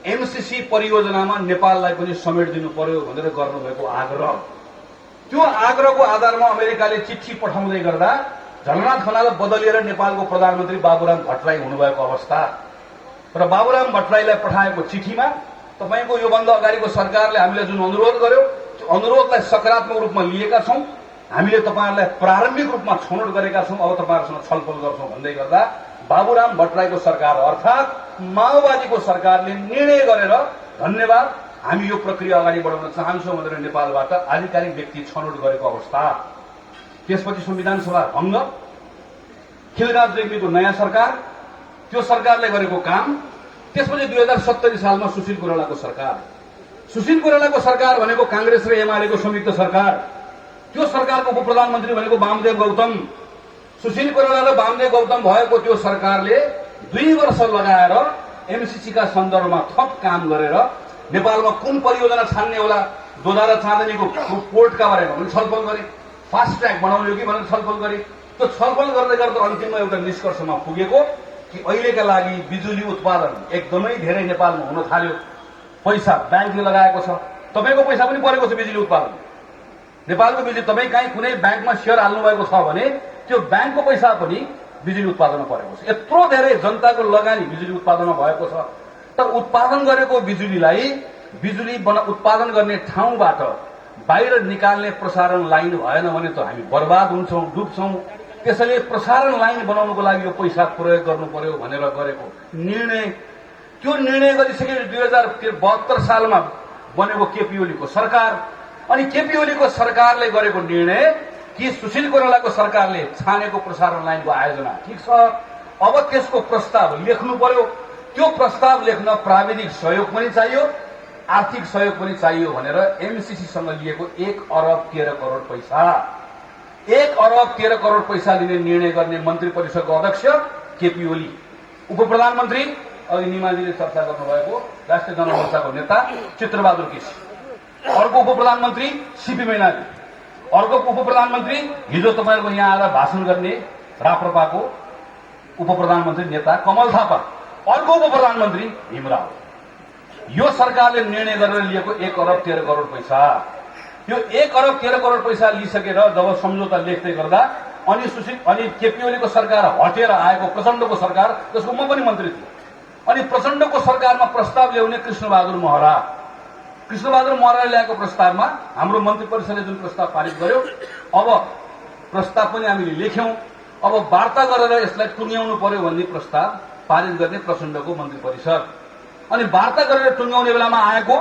एमसीसी परियोजनामा नेपाललाई पनि समेटिदिनु पर्यो भनेर गर्नुभएको आग्रह, त्यो आग्रहको आधारमा अमेरिकाले चिठी पठाउँदै गर्दा झलनाथ खनाल बदलिएर नेपालको प्रधानमन्त्री बाबुराम भट्टराई हुनुभएको अवस्था र बाबुराम भट्टराईलाई पठाएको चिठीमा तपाईको योभन्दा अगाडिको सरकारले हामीले जुन अनुरोध गर्यो अनुरोधलाई सकारात्मक रूपमा लिएका छौं। हामीले तपाईहरुलाई प्रारम्भिक रूपमा छनौट गरेका छौं। अब तपाईहरुसँग छलफल गर्छौं भन्दै गर्दा बाबुराम भट्टराईको सरकार अर्थात माओवादीको सरकारले निर्णय गरेर धन्यवाद हामी यो प्रक्रिया अगाडि बढाउन चाहन्छौं भनेर नेपालबाट आधिकारिक व्यक्ति छनौट गरेको अवस्था। त्यसपछि संविधान सभा भंग, खिलराज रेग्मीको नयाँ सरकार, त्यो सरकारले गरेको काम। त्यसपछि 2070 सालमा सुशील कोइरालाको सरकार। सुशील कोइरालाको सरकार भनेको कांग्रेस र एमालेको संयुक्त सरकार। त्यो सरकारको उपप्रधानमन्त्री भनेको वामदेव गौतम। सुशील कोइराला र वामदेव गौतम भएको त्यो सरकारले 2 वर्ष लगाएर एमसीसी का सन्दर्भमा थप काम गरेर नेपालमा कुन परियोजना छान्ने होला, दोधारा चाँदनीको पोर्टका बारेमा पनि छलफल गरे, फास्ट ट्र्याक बनाउने हो कि भनेर छलफल गरे। त्यो छलफल गर्दै गर्दा अन्तिममा एउटा निष्कर्षमा पुगेको कि अहिलेका लागि बिजुली उत्पादन एकदमै धेरै नेपालमा हुन थाल्यो। पैसा ब्याङ्कले लगाएको छ, तपाईको पैसा पनि परेको छ बिजुली उत्पादन। नेपालको बिजुली तपाई कहीँ कुनै ब्याङ्कमा शेयर हाल्नु भएको छ भने त्यो ब्याङ्कको पैसा पनि बिजुली उत्पादनमा परेको छ। यत्रो धेरै जनताको लगानी बिजुली उत्पादनमा भएको छ। तर उत्पादन गरेको बिजुलीलाई बिजुली उत्पादन गर्ने ठाउँबाट बाहिर निकाल्ने प्रसारण लाइन भएन भने त हामी बर्बाद हुन्छौं, डुब्छौं। त्यसैले प्रसारण लाइन बनाउनको लागि यो पैसा प्रयोग गर्नु पर्यो भनेर गरेको निर्णय, त्यो निर्णय गरिसके 2072 सालमा बनेको केपी ओलीको सरकार। अनि केपी ओलीको सरकारले गरेको निर्णय कि सुशील कोइरालाको सरकारले छानेको प्रसारण लाइनको आयोजना ठिक छ, अब त्यसको प्रस्ताव लेख्नु पर्यो। त्यो प्रस्ताव लेख्न प्राविधिक सहयोग पनि चाहियो, आर्थिक सहयोग पनि चाहियो भनेर एमसीसी सँग लिएको 1 अरब 13 करोड पैसा, 1 अरब 13 करोड पैसा लिने निर्णय गर्ने मन्त्री परिषदको अध्यक्ष केपी ओली, उप प्रधानमन्त्री अघि निमाजीले चर्चा गर्नुभएको राष्ट्रिय जनमोर्चाको नेता चित्रबहादुर केसी, अर्को उप प्रधानमन्त्री सीपी मैनाली, अर्को उप प्रधानमन्त्री हिजो तपाईहरुको यहाँ आएर भाषण गर्ने राप्रपाको उप प्रधानमन्त्री नेता कमल थापा, अर्को उप प्रधानमन्त्री भीमराव। यो सरकारले निर्णय गरेर लिएको 1 अरब 13 करोड पैसा, यो 1 अरब 13 करोड पैसा लिइसकेर जब सम्झौता लेख्दै गर्दा अनि केपी ओलीको सरकार हटेर आएको प्रचण्डको सरकार, जसको म पनि मन्त्री थिएँ, अनि प्रचण्डको सरकारमा प्रस्ताव ल्याउने कृष्णबहादुर महरा, कृष्णबहादुर महराले ल्याएको प्रस्तावमा हाम्रो मन्त्री परिषदले जुन प्रस्ताव पारित गर्यो, अब प्रस्ताव पनि हामीले लेख्यौं। अब वार्ता गरेर यसलाई टुङ्ग्याउनु पर्यो भन्ने प्रस्ताव पारित गर्ने प्रचण्डको मन्त्री परिषद, अनि वार्ता गरेर टुङ्ग्याउने बेलामा आएको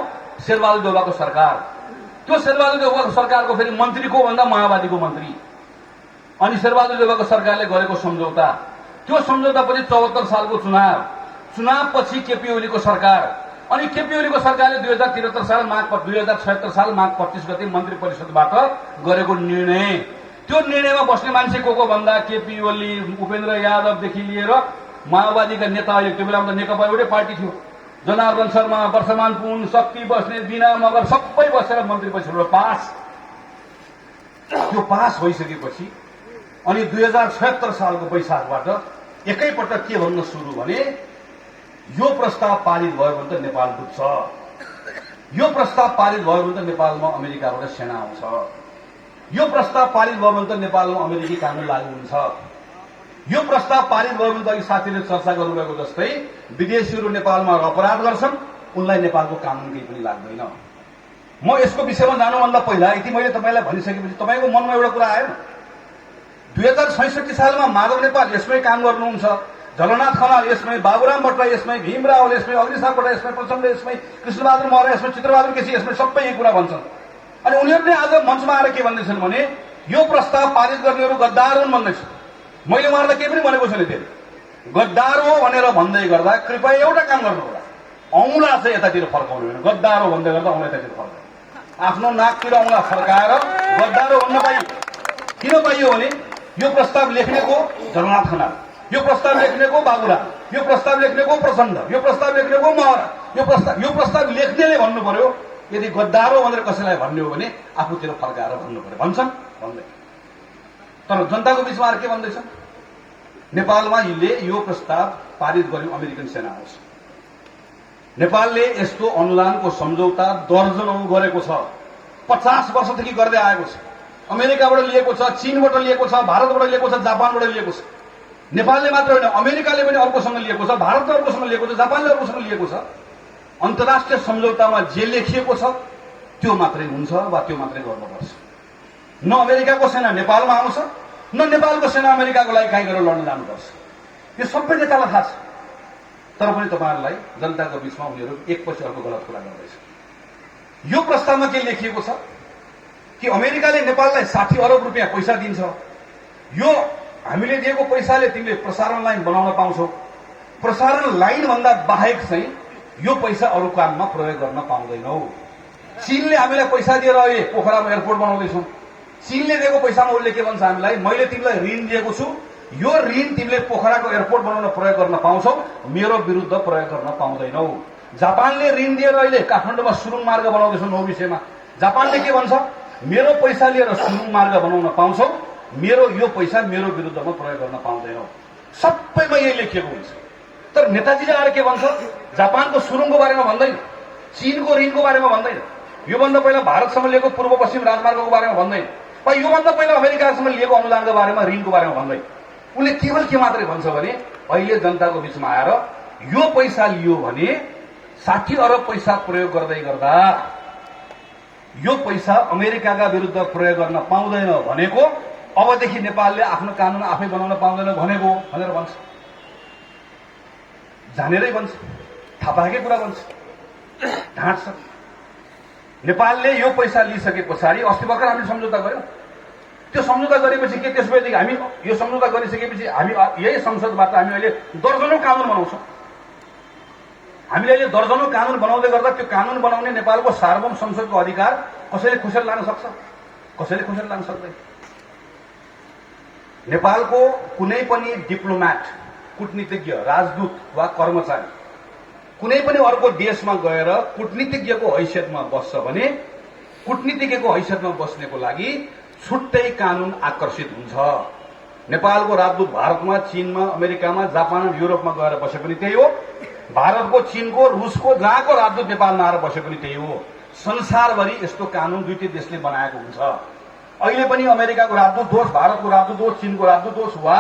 शेरबहादुर देउवाको सरकार। त्यो शेरबहादुर देउवाको सरकारको फेरि मन्त्रीको भन्दा माओवादीको मन्त्री, अनि शेरबहादुर देउवाको सरकारले गरेको सम्झौता, त्यो सम्झौतापछि 74 सालको चुनावपछि केपी ओलीको सरकार, अनि केपी ओलीको सरकारले 2073 साल 2076 साल माघ 25 गते मन्त्री परिषदबाट गरेको निर्णय, त्यो निर्णयमा बस्ने मान्छे को भन्दा केपी ओली, उपेन्द्र यादवदेखि लिएर माओवादीका नेता, त्यो बेलामा त नेकपा एउटै पार्टी थियो, जनार्दन शर्मा, वर्षमान पुन, शक्ति बस्नेत, बिना मगर सबै बसेर मन्त्री परिषदबाट पास। त्यो पास भइसकेपछि अनि 2076 सालको वैशाखबाट एकैपटक के भन्न सुरु भने यो प्रस्ताव पारित भयो भने त नेपाल डुब्छ, यो प्रस्ताव पारित भयो भने त नेपालमा अमेरिकाबाट सेना आउँछ, यो प्रस्ताव पारित भयो भने त नेपालमा अमेरिकी कानून लागू हुन्छ, यो प्रस्ताव पारित भयो भने त अघि साथीले चर्चा गर्नुभएको जस्तै विदेशीहरू नेपालमा अपराध गर्छन्, उनलाई नेपालको कानून केही पनि लाग्दैन। म यसको विषयमा जानुभन्दा पहिला यति मैले तपाईलाई भनिसकेपछि तपाईको मनमा एउटा कुरा आएन? 2066 सालमा माधव नेपाल यसमै काम गर्नुहुन्छ, झलनाथ खनाल यसमै, बाबुराम भट्टराई यसमै, भीमराव यसमै, अग्निसापकोटा यसमै, प्रचण्ड यसमै, कृष्णबहादुर महरा यसमै, चित्रबहादुर केसी यसमै, सबै यही कुरा भन्छन्। अनि उनीहरूले आज मञ्चमा आएर के भन्दैछन् भने यो प्रस्ताव पारित गर्नेहरू गद्दार हुन् भन्दैछन्। मैले उहाँहरूलाई केही पनि भनेको छैन, त्यो गद्दार हो भनेर भन्दै गर्दा कृपया एउटा काम गर्नु होला, औँला चाहिँ यतातिर फर्काउनु होइन, गद्दार हो भन्दै गर्दा औँला यतातिर फर्काउनु, आफ्नो नाकतिर औँला फर्काएर गद्दार हो भन्न पाइयो। किन पाइयो भने यो प्रस्ताव लेख्नेको झलनाथ खनाल, यो प्रस्ताव लेख्नेको बाबुराम, यो प्रस्ताव लेख्नेको प्रचण्ड, यो प्रस्ताव लेख्नेको महरा, यो प्रस्ताव लेख्नेले भन्नु पर्यो। यदि गद्दार हो भनेर कसैलाई भन्ने हो भने आफूतिर फर्काएर भन्नु पर्यो। भन्छन्? भन्दैन। तर जनताको बीचमा के भन्दैछ? नेपालमा यो प्रस्ताव पारित गर्यो अमेरिकन सेना आउँछ। नेपालले यस्तो अनुदानको सम्झौता दर्जनौं गरेको छ, 50 वर्षदेखि गर्दै आएको छ। अमेरिकाबाट लिएको छ, चीनबाट लिएको छ, भारतबाट लिएको छ, जापानबाट लिएको छ। नेपालले मात्र होइन, अमेरिकाले पनि अर्कोसँग लिएको छ, भारतले अर्कोसँग लिएको छ, जापानले अर्कोसँग लिएको छ। अन्तर्राष्ट्रिय सम्झौतामा जे लेखिएको छ त्यो मात्रै हुन्छ वा त्यो मात्रै गर्नुपर्छ। न अमेरिकाको सेना नेपालमा आउँछ, न नेपालको सेना अमेरिकाको लागि काहीँ गरेर लड्न जानुपर्छ। यो सबै नेतालाई थाहा छ। तर पनि तपाईँहरूलाई जनताको बीचमा उनीहरू एकपछि अर्को गलत कुरा गर्दैछ। यो प्रस्तावमा के लेखिएको छ कि अमेरिकाले नेपाललाई 60 अरब रुपियाँ पैसा दिन्छ। यो हामीले दिएको पैसाले तिमीले प्रसारण लाइन बनाउन पाउँछौ। प्रसारण लाइन भन्दा बाहेक चाहिँ यो पैसा अरू काममा प्रयोग गर्न पाउँदैनौ। चीनले हामीलाई पैसा दिएर अहिले पोखरामा एयरपोर्ट बनाउँदैछौँ। चीनले दिएको पैसामा उसले के भन्छ हामीलाई, मैले तिमीलाई ऋण दिएको छु, यो ऋण तिमीले पोखराको एयरपोर्ट बनाउन प्रयोग गर्न पाउँछौ, मेरो विरुद्ध प्रयोग गर्न पाउँदैनौ। जापानले ऋण दिएर अहिले काठमाडौँमा सुरुङ मार्ग बनाउँदैछौ नौ विषयमा। जापानले के भन्छ, मेरो पैसा लिएर सुरुङ मार्ग बनाउन पाउँछौ, मेरो यो पैसा मेरो विरुद्धमा प्रयोग गर्न पाउँदैनौ। सबैमा यही लेखिएको हुन्छ। तर नेताजीले आएर के भन्छ, जापानको सुरुङको बारेमा भन्दैन, चीनको ऋणको बारेमा भन्दैन, योभन्दा पहिला भारतसँग लिएको पूर्व पश्चिम राजमार्गको बारेमा भन्दैन, वा योभन्दा पहिला अमेरिकासँग लिएको अनुदानको बारेमा, ऋणको बारेमा भन्दैन। उसले केवल के मात्रै भन्छ भने अहिले जनताको बीचमा आएर यो पैसा लियो भने 60 अरब पैसा प्रयोग गर्दै गर्दा यो पैसा अमेरिकाका विरुद्ध प्रयोग गर्न पाउँदैन भनेको अबदेखि नेपालले आफ्नो कानून आफै बनाउन पाउँदैन भनेको भनेर भन्छ। जानेरै भन्छ, थाहा पाएकै कुरा भन्छ, ढाँट्छ। नेपालले यो पैसा लिइसके पछाडि अस्ति भर्खर हामीले सम्झौता गर्यौं। त्यो सम्झौता गरेपछि के त्यसपछि हामी यो सम्झौता गरिसकेपछि हामी यही संसदबाट हामी अहिले दर्जनौं कानून बनाउँछौँ। हामीले अहिले दर्जनौं कानून बनाउँदै गर्दा त्यो कानून बनाउने नेपालको सार्वभौम संसदको अधिकार कसैले खुसेर लान सक्छ, कसैले खुसेर लान सक्दैन। नेपालको कुनै पनि डिप्लोमेट, कूटनीतिज्ञ, राजदूत वा कर्मचारी कुनै पनि अर्को देशमा गएर कूटनीतिज्ञको हैसियतमा बस्छ भने कूटनीतिज्ञको हैसियतमा बस्नेको लागि छुट्टै कानून आकर्षित हुन्छ। नेपालको राजदूत भारतमा, चीनमा, अमेरिकामा, जापान, युरोपमा गएर बसे पनि त्यही हो। भारतको, चीनको, रुसको जहाँको राजदूत नेपालमा आएर बसे पनि त्यही हो। संसारभरि यस्तो कानून दुईटै देशले बनाएको हुन्छ। अहिले पनि अमेरिकाको राजदूत होस्, भारतको राजदूत होस्, चीनको राजदूत होस् वा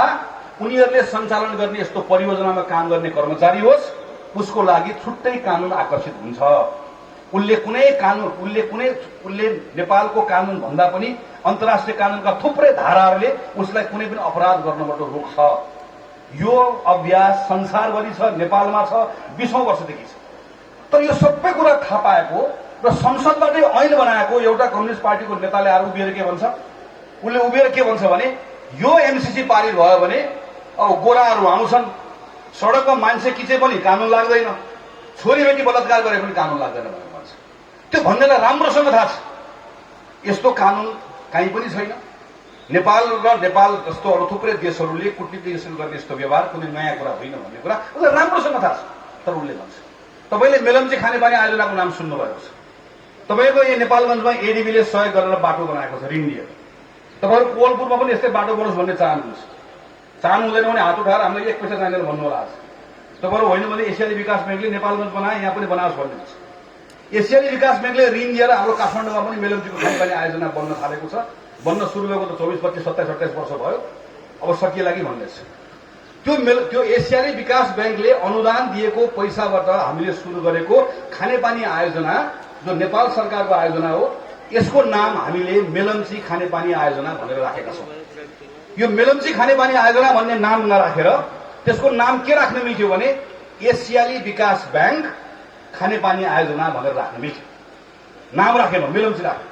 उनीहरूले सञ्चालन गर्ने यस्तो परियोजनामा काम गर्ने कर्मचारी होस्, उसको लागि छुट्टै कानून आकर्षित हुन्छ। उसले नेपालको कानून भन्दा पनि अन्तर्राष्ट्रिय कानूनका थुप्रै धाराहरूले उसलाई कुनै पनि अपराध गर्नबाट रोक्छ। यो अभ्यास संसारभरि छ, नेपालमा छ, 20औं वर्षदेखि छ। तर यो सबै कुरा थाहा पाएको र संसदबाटै ऐन बनाएको एउटा कम्युनिस्ट पार्टीको नेताले आएर उभिएर के भन्छ, उसले उभिएर के भन्छ भने यो एमसीसी पारित भयो भने अब गोराहरू आउँछन्, सडकमा मान्छे किचे पनि कानून लाग्दैन, छोरीबेटी बलात्कार गरे पनि कानून लाग्दैन भनेर भन्छ। त्यो भन्नेलाई राम्रोसँग थाहा छ यस्तो कानून कहीँ पनि छैन। नेपाल र नेपाल जस्तो अरू थुप्रै देशहरूले कूटनीतिसँग गर्ने यस्तो व्यवहार कुनै नयाँ कुरा होइन भन्ने कुरा उसलाई राम्रोसँग थाहा छ। तर उसले भन्छ, तपाईँले मेलम्ची खानेपानी आयोजनाको नाम सुन्नुभएको छ। तपाईँको यो नेपालगञ्जमा एडीबीले सहयोग गरेर बाटो बनाएको छ, ऋण दिएर। तपाईँहरू कोवलपुरमा पनि यस्तै बाटो बनोस् भन्ने चाहनुहुन्छ। चाहनु हुँदैन भने हात उठाएर हामीलाई 1 पैसा चाहिँदैन भन्नु होला। आज तपाईँहरू होइन भने एसियाली विकास ब्याङ्कले नेपालगञ्ज बनाए, यहाँ पनि बनाओस् भन्नुहुन्छ। एसियाली विकास ब्याङ्कले ऋण दिएर हाम्रो काठमाडौँमा पनि मेलम्चीको खानेपानी आयोजना बन्न थालेको छ। बन्न सुरु भएको त 24, 25, 27, 28 वर्ष भयो, अब सकिएला कि भन्दैछ। त्यो एसियाली विकास ब्याङ्कले अनुदान दिएको पैसाबाट हामीले सुरु गरेको खानेपानी आयोजना जो नेपाल सरकारको आयोजना हो, यसको नाम हामीले मेलम्ची खानेपानी आयोजना भनेर राखेका छौँ। यो मेलम्ची खानेपानी आयोजना भन्ने नाम नराखेर त्यसको नाम के राख्न मिल्थ्यो भने एसियाली विकास ब्याङ्क खानेपानी आयोजना भनेर राख्न मिल्थ्यो। नाम राखेन, मेलम्ची राख्यो।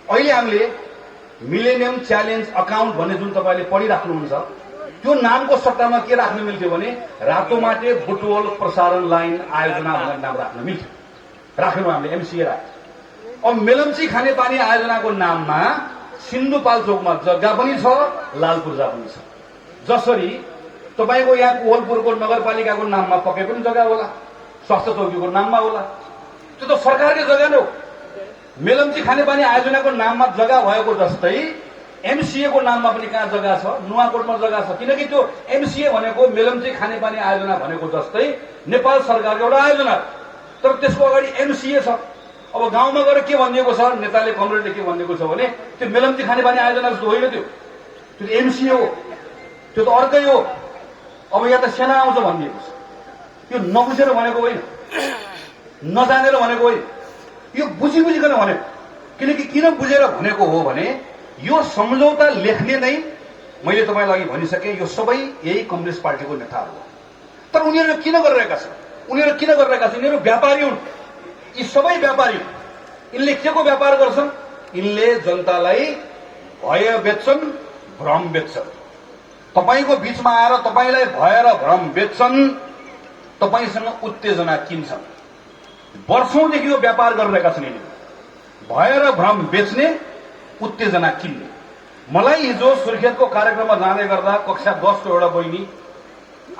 अहिले हामीले मिलेनियम च्यालेन्ज अकाउन्ट भन्ने जुन तपाईँले पढिराख्नुहुन्छ, त्यो नामको सट्टामा के राख्न मिल्थ्यो भने रातोमाटे बुटवल प्रसारण लाइन आयोजना भनेर नाम राख्न मिल्थ्यो। राखेनौँ हामीले, एमसीए राख्यो। अब मेलम्ची खानेपानी आयोजनाको नाममा सिन्धुपाल्चोकमा जग्गा पनि छ, लालपूर्जा पनि छ। जसरी तपाईँको यहाँ कोवलपुरको नगरपालिकाको नाममा पक्कै पनि जग्गा होला, स्वास्थ्य चौकीको नाममा होला, त्यो त सरकारकै जग्गा नै हो। मेलम्ची खानेपानी आयोजनाको नाममा जग्गा भएको जस्तै एमसीए को नाममा पनि कहाँ जग्गा छ, नुवाकोटमा जग्गा छ। किनकि त्यो एमसीए भनेको मेलम्ची खानेपानी आयोजना भनेको जस्तै नेपाल सरकारको एउटा आयोजना, तर त्यसको अगाडि एमसीए छ। अब गाउँमा गएर के भनिएको छ, नेताले कमरेडले के भनिएको छ भने त्यो मेलम्ची खानेपानी आयोजना जस्तो होइन, त्यो एमसीए हो, त्यो त अर्कै हो। अब यहाँ त सेना आउँछ भनिएको छ। यो नबुझेर भनेको होइन, नजानेर भनेको होइन, यो बुझिकन भनेको। किनकि किन बुझेर भनेको हो भने यो सम्झौता लेख्ने नै मैले तपाईँलाई अघि भनिसके यो सबै यही कम्युनिस्ट पार्टीको नेताहरू हो। तर उनीहरू किन गरिरहेका छन्? यिनीहरू व्यापारी हुन्। यी सबै व्यापारी हुन्। यिनले के को व्यापार गर्छन्? यिनले जनतालाई भय बेच्छन्, भ्रम बेच्छन्। तपाईको बीचमा आएर तपाईलाई भय र भ्रम बेच्छन्, तपाईसँग उत्तेजना किन्छन्। वर्षौंदेखि यो व्यापार गरिरहेका छन् यिनीहरू, भय र भ्रम बेच्ने, उत्तेजना किन्ने। मलाई हिजो सुर्खेतको कार्यक्रममा जाँदै गर्दा कक्षा 10 को एउटा बहिनी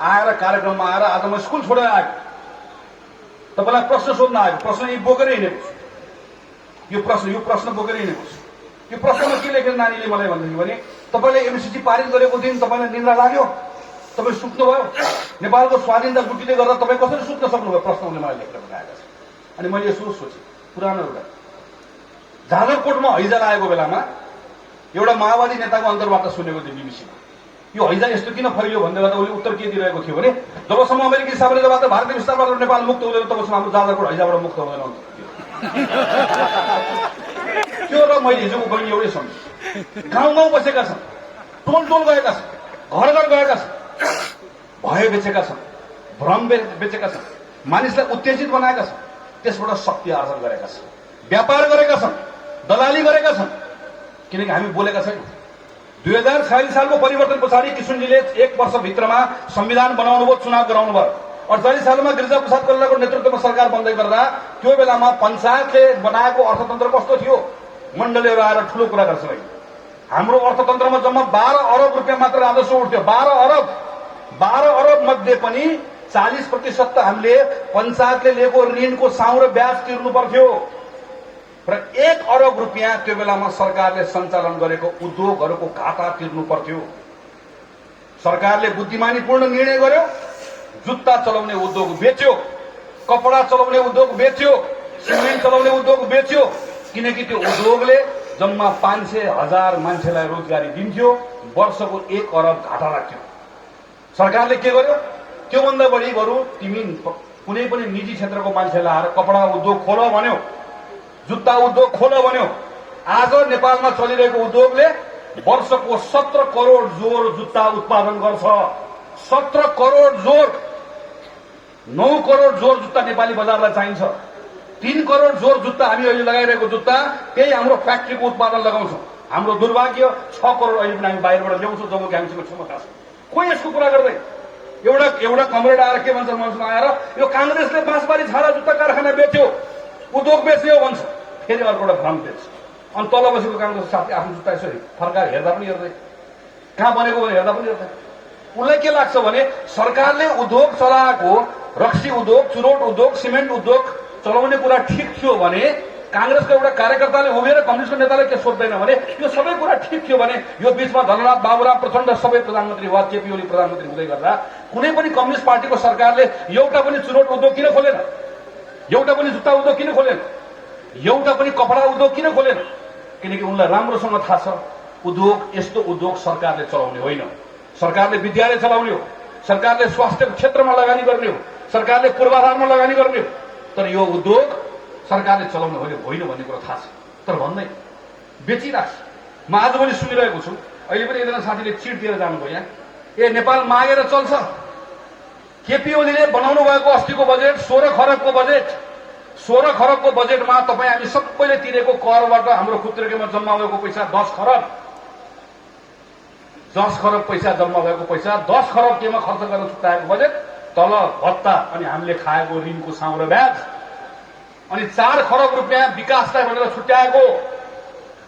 आएर कार्यक्रममा आएर आज म स्कुल छोडेर आएको, तपाईलाई प्रश्न सोध्न आएको, प्रश्न यी बोकेर हिँडेको छु, यो प्रश्न बोकेर हिँडेको छु। यो प्रश्नमा के लेखेर नानीले मलाई भन्दैछ भने तपाईले एमसीसी पारित गरेको दिन तपाईलाई निन्द्रा लाग्यो, तपाई सुत्नुभयो, नेपालको स्वाधीनता लुटिँदै गर्दा तपाई कसरी सुत्न सक्नुभयो? प्रश्न उनले मलाई लेखेर पठाएका छन्। अनि मैले यसो सोचेँ, पुरानो एउटा जाजरकोटमा हैजा लागेको बेलामा एउटा माओवादी नेताको अन्तर्वार्ता सुनेको थियो बीबीसीमा। यो हैजा यस्तो किन फैलियो भन्दै गर्दा उसले उत्तर के दिइरहेको थियो भने जबसम्म अमेरिकी साम्राज्यबाट भारतीय विस्तारबाट नेपाल मुक्त हुँदैन तबसम्म हाम्रो जाजरकोट हैजाबाट मुक्त हुँदैन। त्यो र मैले हिजोको बहिनी एउटै सम्झेँ। गाउँ बसेका छन्, टोल गएका छन्, घर गएका छन्, भय बेचेका छन्, भ्रम बेचेका छन्, मानिसलाई उत्तेजित बनाएका छन्, त्यसबाट शक्ति आर्जन गरेका छन्, व्यापार गरेका छन्, दलाली गरेका छन्। किनकि हामी बोलेका छैनौँ। 2046 सालको परिवर्तन पछाडि किशुनजीले 1 वर्षभित्रमा संविधान बनाउनु भयो, चुनाव गराउनु भयो। 48 सालमा गिरिजाप्रसाद कोइरालाको नेतृत्वमा सरकार बन्दै गर्दा त्यो बेलामा पञ्चायतले बनाएको अर्थतन्त्र कस्तो थियो? मण्डलीहरू आएर ठूलो कुरा गर्छन्। हाम्रो अर्थतन्त्रमा जम्मा 12 अरब रुपियाँ मात्र राजस्व उठ्थ्यो। 12 अरब मध्ये पनि 40% त हामीले पञ्चायतले लिएको ऋणको साउँ र ब्याज तिर्नु पर्थ्यो र 1 अरब रुपियाँ त्यो बेलामा सरकारले सञ्चालन गरेको उद्योगहरूको घाटा तिर्नु पर्थ्यो। सरकारले बुद्धिमानीपूर्ण निर्णय गर्यो, जुत्ता चलाउने उद्योग बेच्यो, कपडा चलाउने उद्योग बेच्यो, सिमेन्ट चलाउने उद्योग बेच्यो, किनकि त्यो उद्योगले जम्मा 500,000 मान्छेलाई रोजगारी दिन्थ्यो, वर्षको 1 अरब घाटा लाग्थ्यो। सरकारले के गर्यो? त्योभन्दा बढी बरु तिमी कुनै पनि निजी क्षेत्रको मान्छेलाई आएर कपडा उद्योग खोल भन्यो, जुत्ता उद्योग खोल भन्यो। आज नेपालमा चलिरहेको उद्योगले वर्षको 17 करोड जोर जुत्ता उत्पादन गर्छ। 17 करोड जोर, 9 करोड जोर जुत्ता नेपाली बजारलाई चाहिन्छ। 3 करोड जोर जुत्ता हामी अहिले लगाइरहेको जुत्ता त्यही हाम्रो फ्याक्ट्रीको उत्पादन लगाउँछौँ। हाम्रो दुर्भाग्य 6 करोड अहिले पनि हामी बाहिरबाट ल्याउँछौँ, जब कि हामीसँग क्षमता छ। कोही यसको कुरा गर्दैन। एउटा कमरेड आएर के भन्छ मञ्चमा आएर, यो कांग्रेसले बाँसबारी छाडा जुत्ता कारखाना बेच्यो, उद्योग बेच्यो भन्छ। फेरि अर्को एउटा भ्रम बेच्छ। अनि तल बसेको कांग्रेस साथी आफ्नो जुत्ता यसो फर्काएर हेर्दा पनि हेर्दै, कहाँ बनेको भने हेर्दा पनि हेर्दै। उनलाई के लाग्छ भने सरकारले उद्योग चलाएको, रक्सी उद्योग, चुरोट उद्योग, सिमेन्ट उद्योग चलाउने कुरा ठिक थियो भने कांग्रेसको एउटा कार्यकर्ताले उभिएर कम्युनिस्टको नेताले के सोध्दैन भने यो सबै कुरा ठिक थियो भने यो बीचमा धनराज बाबुराम प्रचण्ड सबै प्रधानमन्त्री वा केपी ओली प्रधानमन्त्री हुँदै गर्दा कुनै पनि कम्युनिस्ट पार्टीको सरकारले एउटा पनि चुरोट उद्योग किन खोलेन? एउटा पनि जुत्ता उद्योग किन खोलेन? एउटा पनि कपडा उद्योग किन खोलेन? किनकि उनलाई राम्रोसँग थाहा छ उद्योग यस्तो उद्योग सरकारले चलाउने होइन। सरकारले विद्यालय चलाउने हो, सरकारले स्वास्थ्य क्षेत्रमा लगानी गर्ने हो, सरकारले पूर्वाधारमा लगानी गर्ने हो। तर यो उद्योग सरकारले चलाउनु होइन भन्ने कुरा थाहा छ, तर भन्दैन, बेचिरहेको छ। म आजभोलि सुनिरहेको छु, अहिले पनि एकजना साथीले चिट दिएर जानुभयो यहाँ, नेपाल मागेर चल्छ। केपी ओलीले बनाउनु भएको अस्तिको बजेट 16 खरबको बजेट, 16 खरबको बजेटमा तपाईँ हामी सबैले तिरेको करबाट हाम्रो खुत्रेकेमा जम्मा भएको पैसा 10 खरब, 10 खरब पैसा जम्मा भएको पैसा 10 खरब केमा खर्च गर्न छुट्याएको बजेट, तल भत्ता अनि हामीले खाएको ऋणको साउँ र ब्याज, अनि 4 खरब रुपियाँ विकासलाई भनेर छुट्याएको।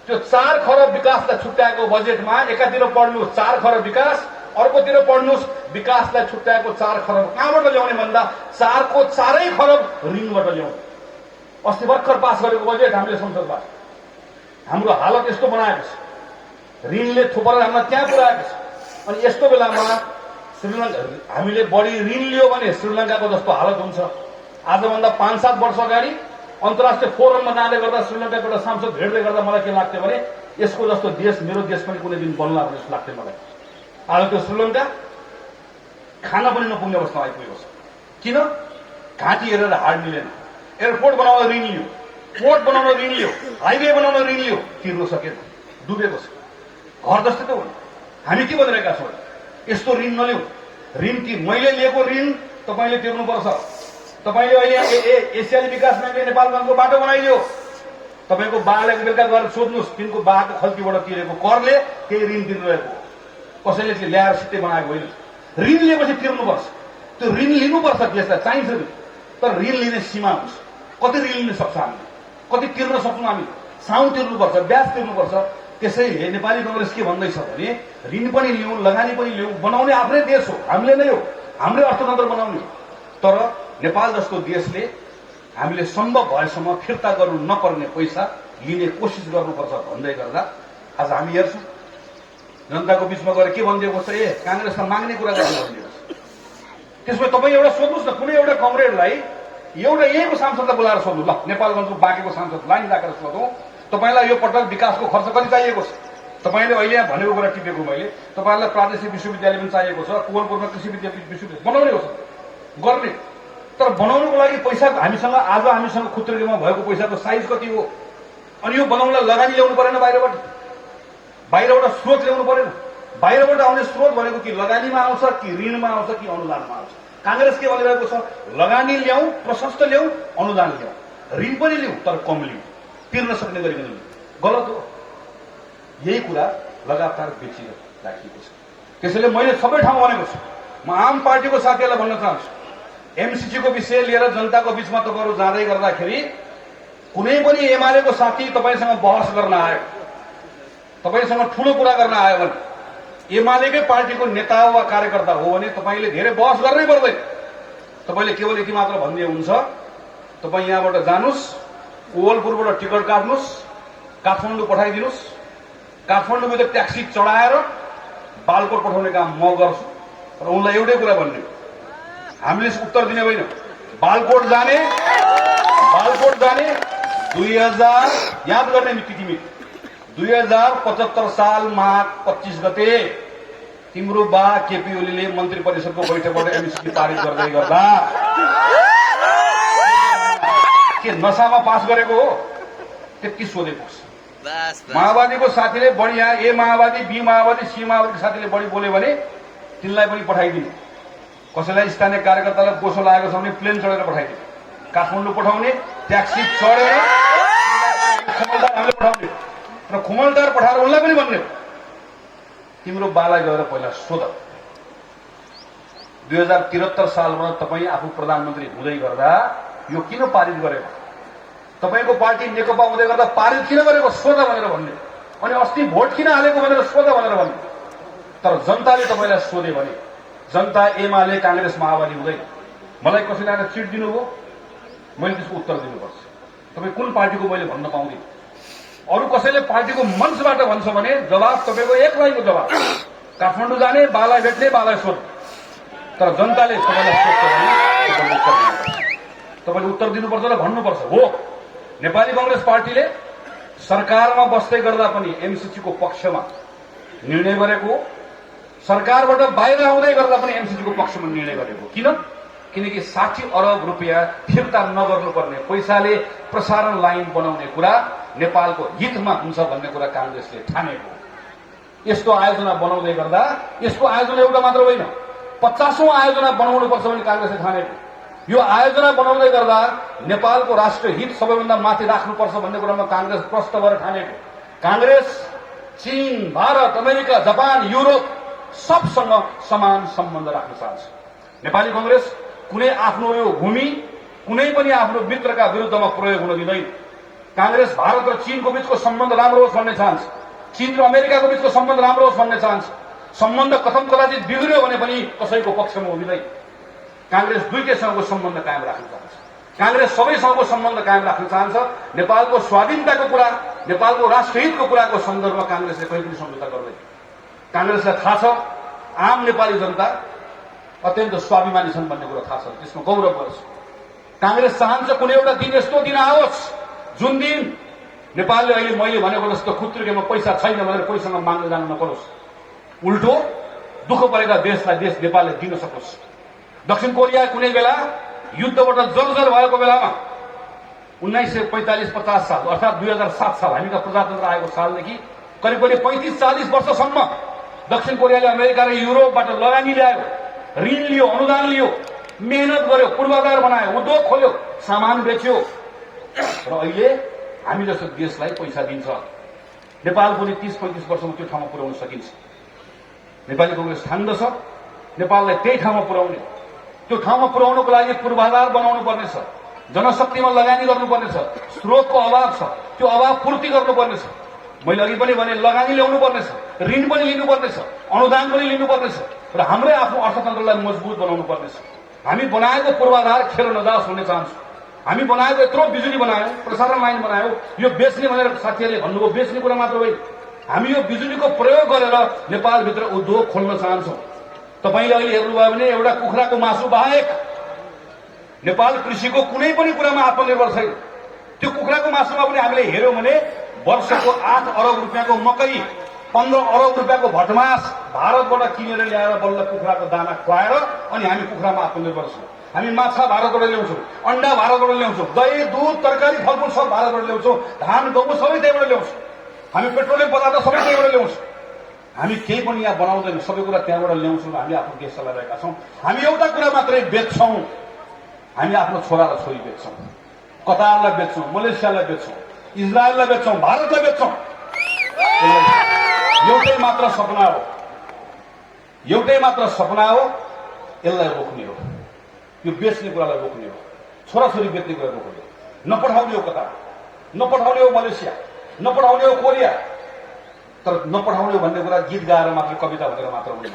त्यो 4 खरब विकासलाई छुट्याएको बजेटमा एकातिर पढ्नुहोस् 4 खरब विकास, अर्कोतिर पढ्नुहोस् विकासलाई छुट्याएको 4 खरब कहाँबाट ल्याउने भन्दा 4 को 4 खरब ऋणबाट ल्याउने। अस्ति भर्खर पास गरेको बजेट हामीले संसदबाट हाम्रो हालत यस्तो बनाएको छ, ऋणले थुपर हामीलाई त्यहाँ पुर्याएको छ। अनि यस्तो बेलामा श्रीलङ्का हामीले बढी ऋण लियो भने श्रीलङ्काको जस्तो हालत हुन्छ। आजभन्दा 5-7 वर्ष अगाडि अन्तर्राष्ट्रिय फोरममा जाँदै गर्दा श्रीलङ्काको एउटा सांसद भेट्दै गर्दा मलाई के लाग्थ्यो भने यसको जस्तो देश मेरो देश पनि कुनै दिन बन्ला भन्ने जस्तो लाग्थ्यो मलाई। आज त्यो श्रीलङ्का खाना पनि नपुग्ने अवस्थामा आइपुगेको छ। किन? घाँटी हेरेर हाड मिलेन, एयरपोर्ट बनाउन ऋण लियो, पोर्ट बनाउन ऋण लियो, हाइवे बनाउन ऋण लियो, तिर्न सकेन, डुबेको छ। घर जस्तै त हो। हामी के भनिरहेका छौँ, यस्तो ऋण नलिऊ। ऋण कि मैले लिएको ऋण तपाईँले तिर्नुपर्छ। तपाईँले अहिले एसियाली विकास ब्याङ्कले नेपालगञ्जको बाटो बनाइदियो, तपाईँको बालाई बेलुका गएर सोध्नुहोस्, तिनको बाको खल्तीबाट तिरेको करले त्यही ऋण तिरिरहेको हो। कसैले चाहिँ ल्याएर सित्तै बनाएको होइन। ऋण लिएपछि तिर्नुपर्छ। त्यो ऋण लिनुपर्छ, देशलाई चाहिन्छ नि, तर ऋण लिने सीमा हुन्छ। कति ऋण लिन सक्छ हामीले, कति तिर्न सक्छौँ हामी, साउन तिर्नुपर्छ, ब्याज तिर्नुपर्छ। त्यसैले नेपाली कांग्रेस के भन्दैछ भने ऋण पनि लिउँ, लगानी पनि लिउँ, बनाउने आफ्नै देश हो, हामीले नै हो, हाम्रै अर्थतन्त्र बनाउने। तर नेपाल जस्तो देशले हामीले सम्भव भएसम्म फिर्ता गर्नु नपर्ने पैसा लिने कोसिस गर्नुपर्छ भन्दै गर्दा आज हामी हेर्छौँ जनताको बीचमा गएर के भनिदिएको छ, कांग्रेसमा माग्ने कुरा गर्नु भनिदिएको छ। त्यसमा तपाईँ एउटा सोध्नुहोस् न, कुनै एउटा कमरेडलाई एउटा यहीँको सांसदलाई बोलाएर सोध्नु, ल नेपालगञ्जको बाँकेको सांसद लाइन राखेर सोधौँ, तपाईँलाई यो पटक विकासको खर्च कति चाहिएको छ? तपाईँले अहिले यहाँ भनेको कुरा टिपेको मैले, तपाईँलाई प्रादेशिक विश्वविद्यालय पनि चाहिएको छ, कोवलपुरमा कृषि विश्वविद्यालय बनाउने हो गर्ने। तर बनाउनुको लागि पैसा हामीसँग आज हामीसँग खुत्रेमा भएको पैसाको साइज कति हो? अनि यो बनाउनलाई लगानी ल्याउनु परेन, बाहिरबाट स्रोत ल्याउनु परेन। बाहिरबाट आउने स्रोत भनेको कि लगानीमा आउँछ कि ऋणमा आउँछ कि अनुदानमा आउँछ। कांग्रेस के भनिरहेको छ, लगानी ल्याउँ, प्रशस्त ल्याउँ, अनुदान ल्याउँ, ऋण पनि लिउँ, तर कम लिउँ, तिर्न सक्ने गरिकन लिउँ। गलत हो। यही कुरा लगातार बेचिराखिएको छ। त्यसैले मैले सबै ठाउँ भनेको छु, म आम पार्टीको साथीहरूलाई भन्न चाहन्छु, एमसीसीको विषय लिएर जनताको बीचमा तपाईँहरू जाँदै गर्दाखेरि कुनै पनि एमालेको साथी तपाईँसँग बहस गर्न आयो, तपाईँसँग ठूलो कुरा गर्न आयो भने, एमालेकै पार्टीको नेता वा कार्यकर्ता हो भने तपाईँले धेरै बहस गर्नै पर्दैन। तपाईँले केवल यति मात्र भन्ने हुन्छ, तपाईँ यहाँबाट जानुस्, कोवलपुरबाट टिकट काट्नुहोस्, काठमाडौँ पठाइदिनुहोस्, काठमाडौँभित्र ट्याक्सी चढाएर बालकोट पठाउने काम म गर्छु। र उनलाई एउटै कुरा भन्ने, हामीले उत्तर दिने होइन, बालकोट जाने 2000 याद गर्ने तिमी 2075 साल माघ 25 गते तिम्रो बा केपी ओलीले मन्त्री परिषदको बैठकबाट एमसीसी पारित गर्दै गर्दा के नसामा पास गरेको हो? त्यति सोधेको छ। माओवादीको साथीले बढी यहाँ ए माओवादी, बी माओवादी, सी माओवादीको साथीले बढी बोल्यो भने तिनलाई पनि पठाइदिने। कसैलाई स्थानीय कार्यकर्तालाई बोसो लागेको छ भने प्लेन चढेर पठाइदिने, काठमाडौँ पठाउने, ट्याक्सी चढेर खुमलटार हामीले पठाउने र खुमलटार पठाएर उनलाई पनि भन्ने, तिम्रो बालाई गएर पहिला सोध। 2073 सालमा तपाईँ आफू प्रधानमन्त्री हुँदै गर्दा यो किन पारित गरेको? तपाईँको पार्टी नेकपा हुँदै गर्दा पारित किन गरेको सोध भनेर भन्ने, अनि अस्ति भोट किन हालेको भनेर सोध भनेर भन्ने। तर जनताले तपाईँलाई सोधे भने, जनता एमाले कांग्रेस माओवादी हुँदैन। मलाई कसैले आएर चिट दिनुभयो, मैले त्यसको उत्तर दिनुपर्छ। तपाईँ कुन पार्टीको मैले भन्न पाउँदिनँ। अरू कसैले पार्टीको मञ्चबाट भन्छ भने जवाब तपाईँको एक लाइनको जवाब, काठमाडौँ जाने, बालाई भेट्ने, बालाई सोध्ने। तर जनताले तपाईँलाई सोध्छ भने तपाईँले उत्तर दिनुपर्छ र भन्नुपर्छ, हो नेपाली कांग्रेस पार्टीले सरकारमा बस्दै गर्दा पनि एमसीसीको पक्षमा निर्णय गरेको, सरकारबाट बाहिर आउँदै गर्दा पनि एमसीसीको पक्षमा निर्णय गरेको। किन? किनकि 60 अरब रुपियाँ फिर्ता नगर्नुपर्ने पैसाले प्रसारण लाइन बनाउने कुरा नेपालको हितमा हुन्छ भन्ने कुरा कांग्रेसले ठानेको। यस्तो आयोजना बनाउँदै गर्दा, यसको आयोजना एउटा मात्र होइन, 50औं आयोजना बनाउनुपर्छ भने कांग्रेसले ठानेको। यो आयोजना बनाउँदै गर्दा नेपालको राष्ट्रिय हित सबैभन्दा माथि राख्नुपर्छ भन्ने कुरामा कांग्रेस प्रष्ट भएर ठानेको। कांग्रेस चीन, भारत, अमेरिका, जापान, युरोप सबसँग समान सम्बन्ध राख्न चाहन्छ। नेपाली कांग्रेस कुनै आफ्नो यो भूमि कुनै पनि आफ्नो मित्रका विरुद्धमा प्रयोग हुन दिँदैन। कांग्रेस भारत र चीनको बीचको सम्बन्ध राम्रो होस् भन्ने चाहन्छ, चीन र अमेरिकाको बीचको सम्बन्ध राम्रो होस् भन्ने चाहन्छ। सम्बन्ध कथम कदाचित बिग्रियो भने पनि कसैको पक्षमा उभिँदैन। कांग्रेस दुईटैसँगको सम्बन्ध कायम राख्न चाहन्छ। कांग्रेस सबैसँगको सम्बन्ध कायम राख्न चाहन्छ। नेपालको स्वाधीनताको कुरा, नेपालको राष्ट्रिय हितको कुराको सन्दर्भमा कांग्रेसले कहिले पनि सम्झौता गर्दैन। कांग्रेसलाई थाहा छ आम नेपाली जनता अत्यन्त स्वाभिमानी छन् भन्ने कुरा थाहा छ, त्यसमा गौरव गर्छ। कांग्रेस चाहन्छ कुनै एउटा दिन यस्तो दिन आओस् जुन दिन नेपालले अहिले मैले भनेको जस्तो खुत्रुकेमा पैसा छैन भनेर कोहीसँग माग्न जान नपरोस्, उल्टो दुःख परेका देशलाई देश नेपालले दिन सकोस्। दक्षिण कोरिया कुनै बेला युद्धबाट जर्जर भएको बेलामा 1945-50 साल अर्थात् 2007 साल हामीका प्रजातन्त्र आएको सालदेखि करिब करिब 35-40 वर्षसम्म दक्षिण कोरियाले अमेरिका र युरोपबाट लगानी ल्यायो, ऋण लियो, अनुदान लियो, मेहनत गर्यो, पूर्वाधार बनायो, उद्योग खोल्यो, सामान बेच्यो र अहिले हामी जस्तो देशलाई पैसा दिन्छ। नेपाल पनि 30-35 वर्षमा त्यो ठाउँमा पुर्याउन सकिन्छ। नेपाली कांग्रेस ठान्दछ नेपाललाई त्यही ठाउँमा पुर्याउने। त्यो ठाउँमा पुर्याउनको लागि पूर्वाधार बनाउनु पर्नेछ, जनशक्तिमा लगानी गर्नुपर्नेछ, स्रोतको अभाव छ, त्यो अभाव पूर्ति गर्नुपर्नेछ। मैले अघि पनि भने लगानी ल्याउनु पर्नेछ, ऋण पनि लिनुपर्नेछ, अनुदान पनि लिनुपर्नेछ र हाम्रै आफ्नो अर्थतन्त्रलाई मजबुत बनाउनु पर्नेछ। हामी बनाएको पूर्वाधार खेर नजाओस् भन्ने चाहन्छु। हामी बनाएको यत्रो बिजुली बनायौं, प्रसारण लाइन बनायौं, यो बेच्ने भनेर साथीहरूले भन्नुभयो, बेच्ने कुरा मात्र होइन, हामी यो बिजुलीको प्रयोग गरेर नेपालभित्र उद्योग खोल्न चाहन्छौं। तपाईले अहिले हेर्नुभयो भने एउटा कुखुराको मासु बाहेक नेपाल कृषिको कुनै पनि कुरामा आत्मनिर्भर छैन। त्यो कुखुराको मासुमा पनि हामीले हेर्यौं भने वर्षको 8 अरब रुपियाँको मकै, 15 अरब रुपियाँको भटमास भारतबाट किनेर ल्याएर बल्ल कुखुराको दाना खुवाएर अनि हामी कुखुरामा आत्मनिर्भर छौं। हामी माछा भारतबाट ल्याउँछौं, अण्डा भारतबाट ल्याउँछौं, दही, दूध, तरकारी, फलफूल सब भारतबाट ल्याउँछौं, धान, गहुँ सबै त्यहीबाट ल्याउँछौं, हामी पेट्रोलियम पदार्थ सबै त्यहीबाट ल्याउँछौं। हामी केही पनि यहाँ बनाउँदैनौँ, सबै कुरा त्यहाँबाट ल्याउँछौँ। हामी आफ्नो देश चलाइरहेका छौँ। हामी एउटा कुरा मात्रै बेच्छौं, हामी आफ्नो छोरा र छोरी बेच्छौं, कतारलाई बेच्छौं, मलेसियालाई बेच्छौं, इजरायललाई बेच्छौं, भारतलाई बेच्छौं। एउटै मात्र सपना हो, एउटै मात्र सपना हो, यसलाई रोक्ने हो, यो बेच्ने कुरालाई रोक्ने हो, छोराछोरी बेच्ने कुरा रोक्ने हो। नपठाउने हो कतार, नपठाउने हो मलेसिया, नपठाउने हो कोरिया, तर नपठाउने हो भन्ने कुरा गीत गाएर मात्र, कविता भनेर मात्र होइन,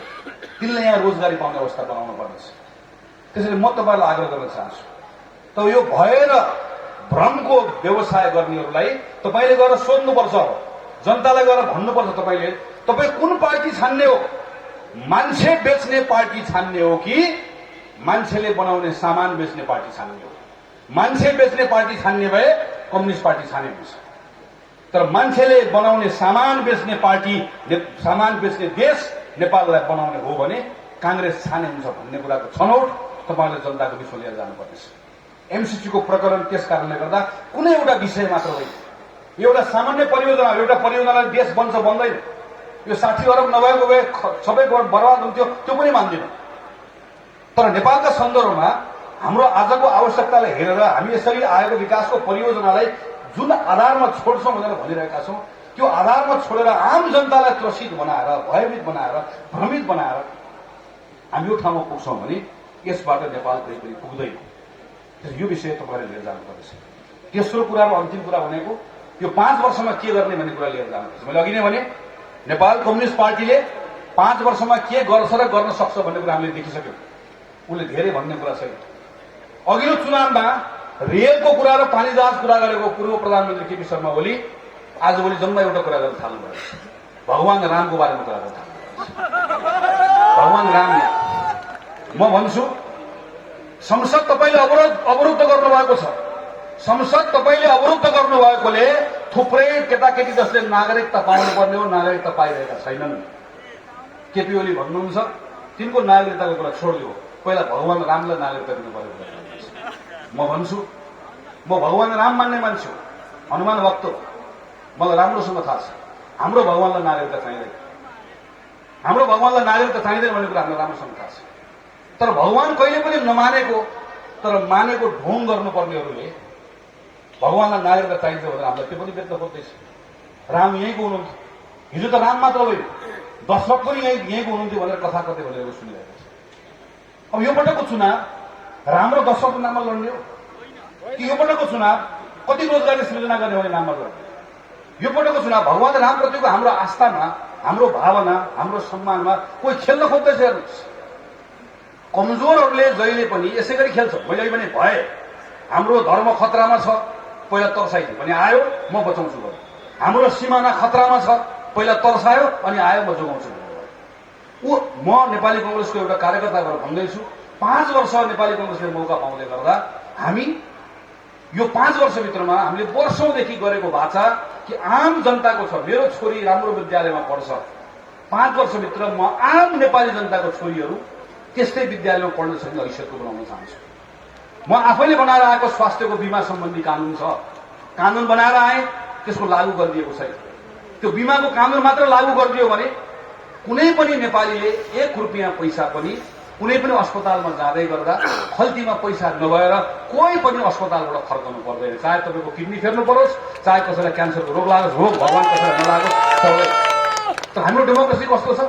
तिनले यहाँ रोजगारी पाउने अवस्था बनाउनु पर्नेछ। त्यसैले म तपाईलाई आग्रह गर्न चाहन्छु, त यो भएर भ्रमको व्यवसाय गर्नेहरूलाई तपाईले गएर सोध्नुपर्छ, जनतालाई गएर भन्नुपर्छ, तपाईँ कुन पार्टी छान्ने हो? मान्छे बेच्ने पार्टी छान्ने हो कि मान्छेले बनाउने सामान बेच्ने पार्टी छान्ने हो? मान्छे बेच्ने पार्टी छान्ने भए कम्युनिस्ट पार्टी छाने हुन्छ, तर मान्छेले बनाउने सामान बेच्ने पार्टी, सामान बेच्ने देश नेपाललाई बनाउने हो भने कांग्रेस छाने हुन्छ भन्ने कुराको छनौट तपाईले जनताको बिचमा लिएर जानुपर्नेछ। एमसीसीको प्रकरण त्यस कारणले गर्दा कुनै एउटा विषय मात्र होइन, एउटा सामान्य परियोजना, एउटा परियोजनाले देश बन्छ बन्दैन। यो 60 अरब नभएको भए सबै बर्बाद हुन्थ्यो, त्यो पनि मान्दिनँ। तर नेपालका सन्दर्भमा हाम्रो आजको आवश्यकतालाई हेरेर हामी यसरी आएको विकासको परियोजनालाई जुन आधारमा छोड्छौं भनेर भनिरहेका छौं, त्यो आधारमा छोडेर आम जनतालाई त्रसित बनाएर, भयभीत बनाएर, भ्रमित बनाएर हामी यो ठाउँमा पुग्छौं भने यसबाट नेपाल कहीँ पनि पुग्दैन। यो विषय तपाईले लिएर जानुपर्छ। तेस्रो कुरा र अन्तिम कुरा भनेको यो 5 वर्षमा के गर्ने भन्ने कुरा लिएर जानुपर्छ। मैले अघि नै भने नेपाल कम्युनिस्ट पार्टीले 5 वर्षमा के गर्छ र गर्न सक्छ भन्ने कुरा हामीले देखिसक्यौं। उनले धेरै भन्ने कुरा छैन। अघिल्लो चुनावमा रेलको कुरा र पानी जहाज कुरा गरेको पूर्व प्रधानमन्त्री केपी शर्मा ओली आजभोलि जम्मा एउटा कुरा गर्न थाल्नुभयो, भगवान रामको बारेमा कुरा गर्न थाल्नुभयो। भगवान राम, म भन्छु संसद तपाईले अवरुद्ध गर्नुभएको छ। संसद तपाईले अवरुद्ध गर्नुभएकोले थुप्रै केटाकेटी जसले नागरिकता पाउनुपर्ने हो नागरिकता पाइरहेका छैनन्। केपी ओली भन्नुहुन्छ तिनको नागरिकताको कुरा छोड्दियो, पहिला भगवान रामलाई नागरिकता दिनु पर्यो। म भन्छु म भगवान राम मान्ने मान्छे हो, हनुमान भक्त हो, मलाई राम्रोसँग थाहा छ हाम्रो भगवानलाई नागरिकता चाहिँदैन, हाम्रो भगवानलाई नागरिकता चाहिँदैन भन्ने कुरा हामीलाई राम्रोसँग थाहा छ। तर भगवान कहिले पनि नमानेको तर मानेको ढोङ गर्नुपर्नेहरूले भगवानलाई नागरिकता चाहिन्छ भनेर हामीलाई त्यो पनि बेच्न खोज्दैछ। राम यहीँको हुनुहुन्थ्यो, हिजो त राम मात्र होइन दशरथ पनि यहीँको हुनुहुन्थ्यो भनेर कथा कतै भनेर सुनिरहेको छ। अब यो पटकको चुनाव राम र दशरथको नाममा लड्ने हो कि यो पटकको चुनाव कति रोजगारी सृजना गर्ने भन्ने नाममा लड्ने? यो पटकको चुनाव भगवान रामप्रतिको हाम्रो आस्थामा, हाम्रो भावना, हाम्रो सम्मानमा कोही खेल्न खोज्दैछ। हेर्नुहोस्, कमजोरहरूले जहिले पनि यसै गरी खेल्छ। मैले पनि भए हाम्रो धर्म खतरामा छ, पहिला तर्साइदियो अनि आयो म बचाउँछु भने, हाम्रो सिमाना खतरामा छ, पहिला तर्सायो अनि आयो म जोगाउँछु भने। म नेपाली कांग्रेसको एउटा कार्यकर्ता भएर भन्दैछु 5 वर्ष नेपाली कांग्रेसले मौका पाउँदै गर्दा हामी यो 5 वर्षभित्रमा हामीले वर्षौंदेखि गरेको वाचा कि आम जनताको छ, मेरो छोरी राम्रो विद्यालयमा पढ्छ, 5 वर्षभित्र म आम नेपाली जनताको छोरीहरू त्यस्तै विद्यालयमा पढ्न सक्ने हैसियतको बनाउन चाहन्छु। म आफैले बनाएर आएको स्वास्थ्यको बिमा सम्बन्धी कानून छ, कानून बनाएर आए, त्यसको लागू गरिदिएको छैन। त्यो बिमाको कानून मात्र लागू गरिदियो भने कुनै पनि नेपालीले 1 रुपियाँ पैसा पनि कुनै पनि अस्पतालमा जाँदै गर्दा खल्तीमा पैसा नभएर कोही पनि अस्पतालबाट फर्काउनु पर्दैन। चाहे तपाईँको किडनी फेर्नु परोस्, चाहे कसैलाई क्यान्सरको रोग लागोस्, रोग भगवान कसैलाई नलागोस्, पर्दैन। तर हाम्रो डेमोक्रेसी कस्तो छ,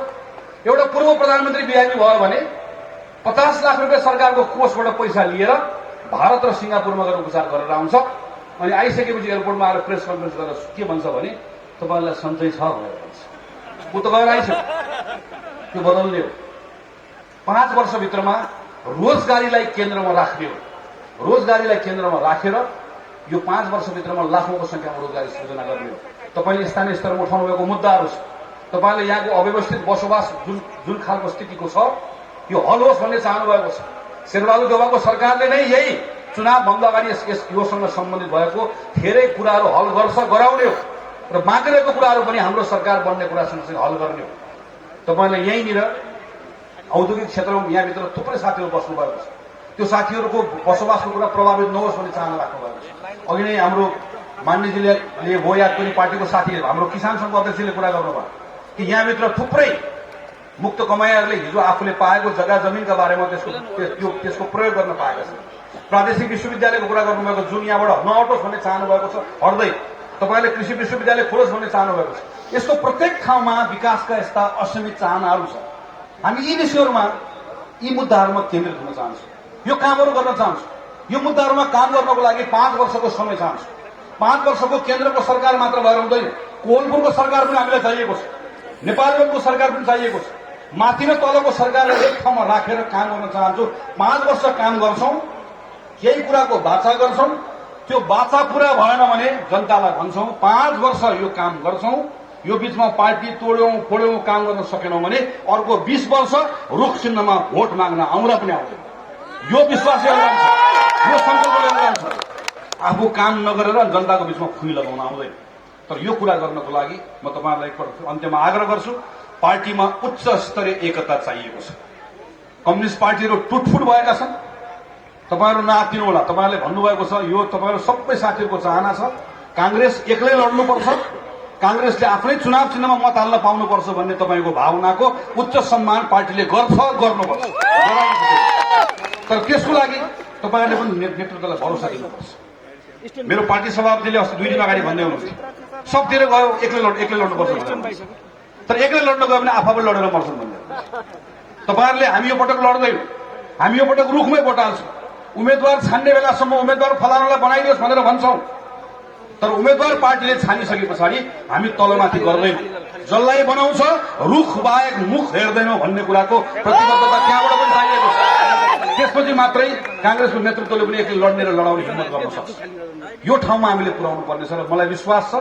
एउटा पूर्व प्रधानमन्त्री बिरामी भयो भने 50 लाख रुपियाँ सरकारको कोषबाट पैसा लिएर भारत र सिङ्गापुरमा गएर उपचार गरेर आउँछ, अनि आइसकेपछि एयरपोर्टमा आएर प्रेस कन्फरेन्स गरेर के भन्छ भने तपाईँलाई सञ्चय छ भनेर भन्छ। ऊ त गएर आइसक्यो, त्यो बदल्ने हो। 5 वर्षभित्रमा रोजगारीलाई केन्द्रमा राख्ने हो। रोजगारीलाई केन्द्रमा राखेर यो 5 वर्षभित्रमा लाखौंको संख्यामा रोजगारी सृजना गर्ने हो। तपाईँले स्थानीय स्तरमा उठाउनु भएको मुद्दाहरू छ। तपाईँले यहाँको अव्यवस्थित बसोबास जुन खालको स्थितिको छ, यो हल होस् भन्ने चाहनु भएको छ। शेरबहादुर देउवाको सरकारले नै यही चुनाव भन्दा अगाडि योसँग सम्बन्धित भएको धेरै कुराहरू हल गर्छ, गराउने हो र बाँकी रहेको कुराहरू पनि हाम्रो सरकार बन्ने कुरा सँगसँगै हल गर्ने हो। तपाईँले यहीँनिर औद्योगिक क्षेत्रमा यहाँभित्र थुप्रै साथीहरू बस्नु भएको छ, त्यो साथीहरूको बसोबासको कुरा प्रभावित नहोस् भन्ने चाहना राख्नु भएको छ। अघि नै हाम्रो मान्यजीले भोयाक पनि पार्टीको साथीहरू, हाम्रो किसान सङ्घको अध्यक्षले कुरा गर्नुभयो कि यहाँभित्र थुप्रै मुक्त कमाईहरूले हिजो आफूले पाएको जग्गा जमिनका बारेमा त्यसको प्रयोग गर्न पाएका छन्। प्रादेशिक विश्वविद्यालयको कुरा गर्नुभएको, जुन यहाँबाट नहटोस् भन्ने चाहनु भएको छ, हट्दै तपाईँले कृषि विश्वविद्यालय खोलोस् भन्ने चाहनु भएको छ। यस्तो प्रत्येक ठाउँमा विकासका यस्ता असीमित चाहनाहरू छ। हामी यी विषयहरूमा, यी मुद्दाहरूमा केन्द्रित हुन चाहन्छौँ, यो कामहरू गर्न चाहन्छौँ। यो मुद्दाहरूमा काम गर्नको लागि 5 वर्षको समय चाहन्छौँ। 5 वर्षको केन्द्रको सरकार मात्र भएर हुँदैन, कोलपुरको सरकार पनि हामीलाई चाहिएको छ, नेपालगञ्जको सरकार पनि चाहिएको छ। माथि र तलको सरकारलाई एक ठाउँमा राखेर काम गर्न चाहन्छु। 5 वर्ष काम गर्छौँ, केही कुराको बाचा गर्छौँ, त्यो बाचा पूरा भएन भने जनतालाई भन्छौँ 5 वर्ष यो काम गर्छौँ, यो बीचमा पार्टी तोड्यौं फोड्यौं काम गर्न सकेनौं भने अर्को 20 वर्ष रुख चिन्हमा भोट माग्न आउँदा पनि आउँदैन। यो विश्वास ल्याउनु छ, यो संकल्प ल्याउनु छ। आफू काम नगरेर जनताको बीचमा खुई लगाउन आउँदैन। तर यो कुरा गर्नको लागि म तपाईहरुलाई एकपल्ट अन्त्यमा आग्रह गर्छु, पार्टीमा उच्च स्तरीय एकता चाहिएको छ। कम्युनिस्ट पार्टीहरू टुटफुट भएका छन्, तपाईहरु नआत्तिनु होला। तपाईहरुले भन्नुभएको छ, यो तपाईहरु सबै साथीहरुको चाहना छ, कांग्रेस एक्लै लड्नुपर्छ, कांग्रेसले आफ्नै चुनाव चिन्हमा मत हाल्न पाउनुपर्छ भन्ने तपाईको भावनाको उच्च सम्मान पार्टीले गर्छ, गर्नुपर्छ। तर त्यसको लागि तपाईहरुले पनि नेतृत्वलाई भरोसा दिनुपर्छ। मेरो पार्टी सभापतिले अस्ति 2 दिन अगाडि भन्दै हुनुहुन्थ्यो, सबतिर गयो एक्लै लड्नुपर्छ भनेर। तर एक्लै लड्न गयो भने आफै लडेर मर्छन् भन्दै। तपाईहरुले हामी यो पटक लड्दैनौं, हामी यो पटक रुखमै भोट हाल्छौं। उम्मेदवार छान्ने बेलासम्म उम्मेदवार फलानालाई बनाइदियोस् भनेर भन्छौं, तर उम्मेदवार पार्टीले छानिसके पछाडि हामी तलमाथि गर्दैनौं। जसलाई बनाउँछ रुख बाहेक मुख हेर्दैनौं भन्ने कुराको प्रतिबद्धता त्यहाँबाट पनि चाहिएको छ। त्यसपछि मात्रै कांग्रेसको नेतृत्वले पनि एक्लै लड्ने र लडाउने हिम्मत गर्न सक्छ। यो ठाउँमा हामीले पुर्याउनु पर्नेछ र मलाई विश्वास छ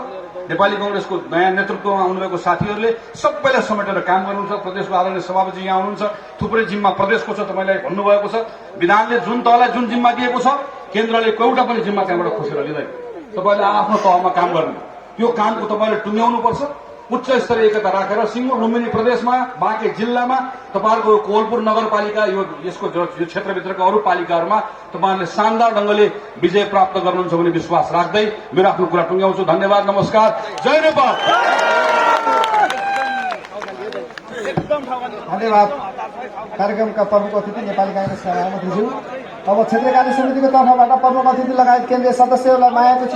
नेपाली कांग्रेसको नयाँ नेतृत्वमा आउनुभएको साथीहरूले सबैलाई समेटेर काम गर्नुहुन्छ। प्रदेशको आदरणीय सभापति यहाँ हुनुहुन्छ, थुप्रै जिम्मा प्रदेशको छ, तपाईलाई भन्नुभएको छ। विधानले जुन तहलाई जुन जिम्मा दिएको छ, केन्द्रले एउटा पनि जिम्मा त्यहाँबाट खोसेर लिँदैन। तपाईले आफ्नो तहमा काम गर्ने, त्यो कामको तपाईले टुङ्ग्याउनुपर्छ। उच्च स्तरीय एकता राखेर सिंगो लुम्बिनी प्रदेशमा, बाँके जिल्लामा, तपाईहरुको कोलपुर नगरपालिका यसको यो क्षेत्रभित्रका अरू पालिकाहरूमा तपाईहरुले शानदार ढंगले विजय प्राप्त गर्नुहुन्छ भन्ने विश्वास राख्दै मेरो आफ्नो कुरा टुङ्ग्याउँछु। धन्यवाद, नमस्कार, जय नेपाल। धन्यवाद। कार्यक्रमका प्रमुख अतिथि नेपाली कांग्रेस सभापतिज्यू। अब क्षेत्रीय कार्य समितिको तर्फबाट प्रमुख अतिथि लगायत केन्द्रीय सदस्यहरूलाई मायाको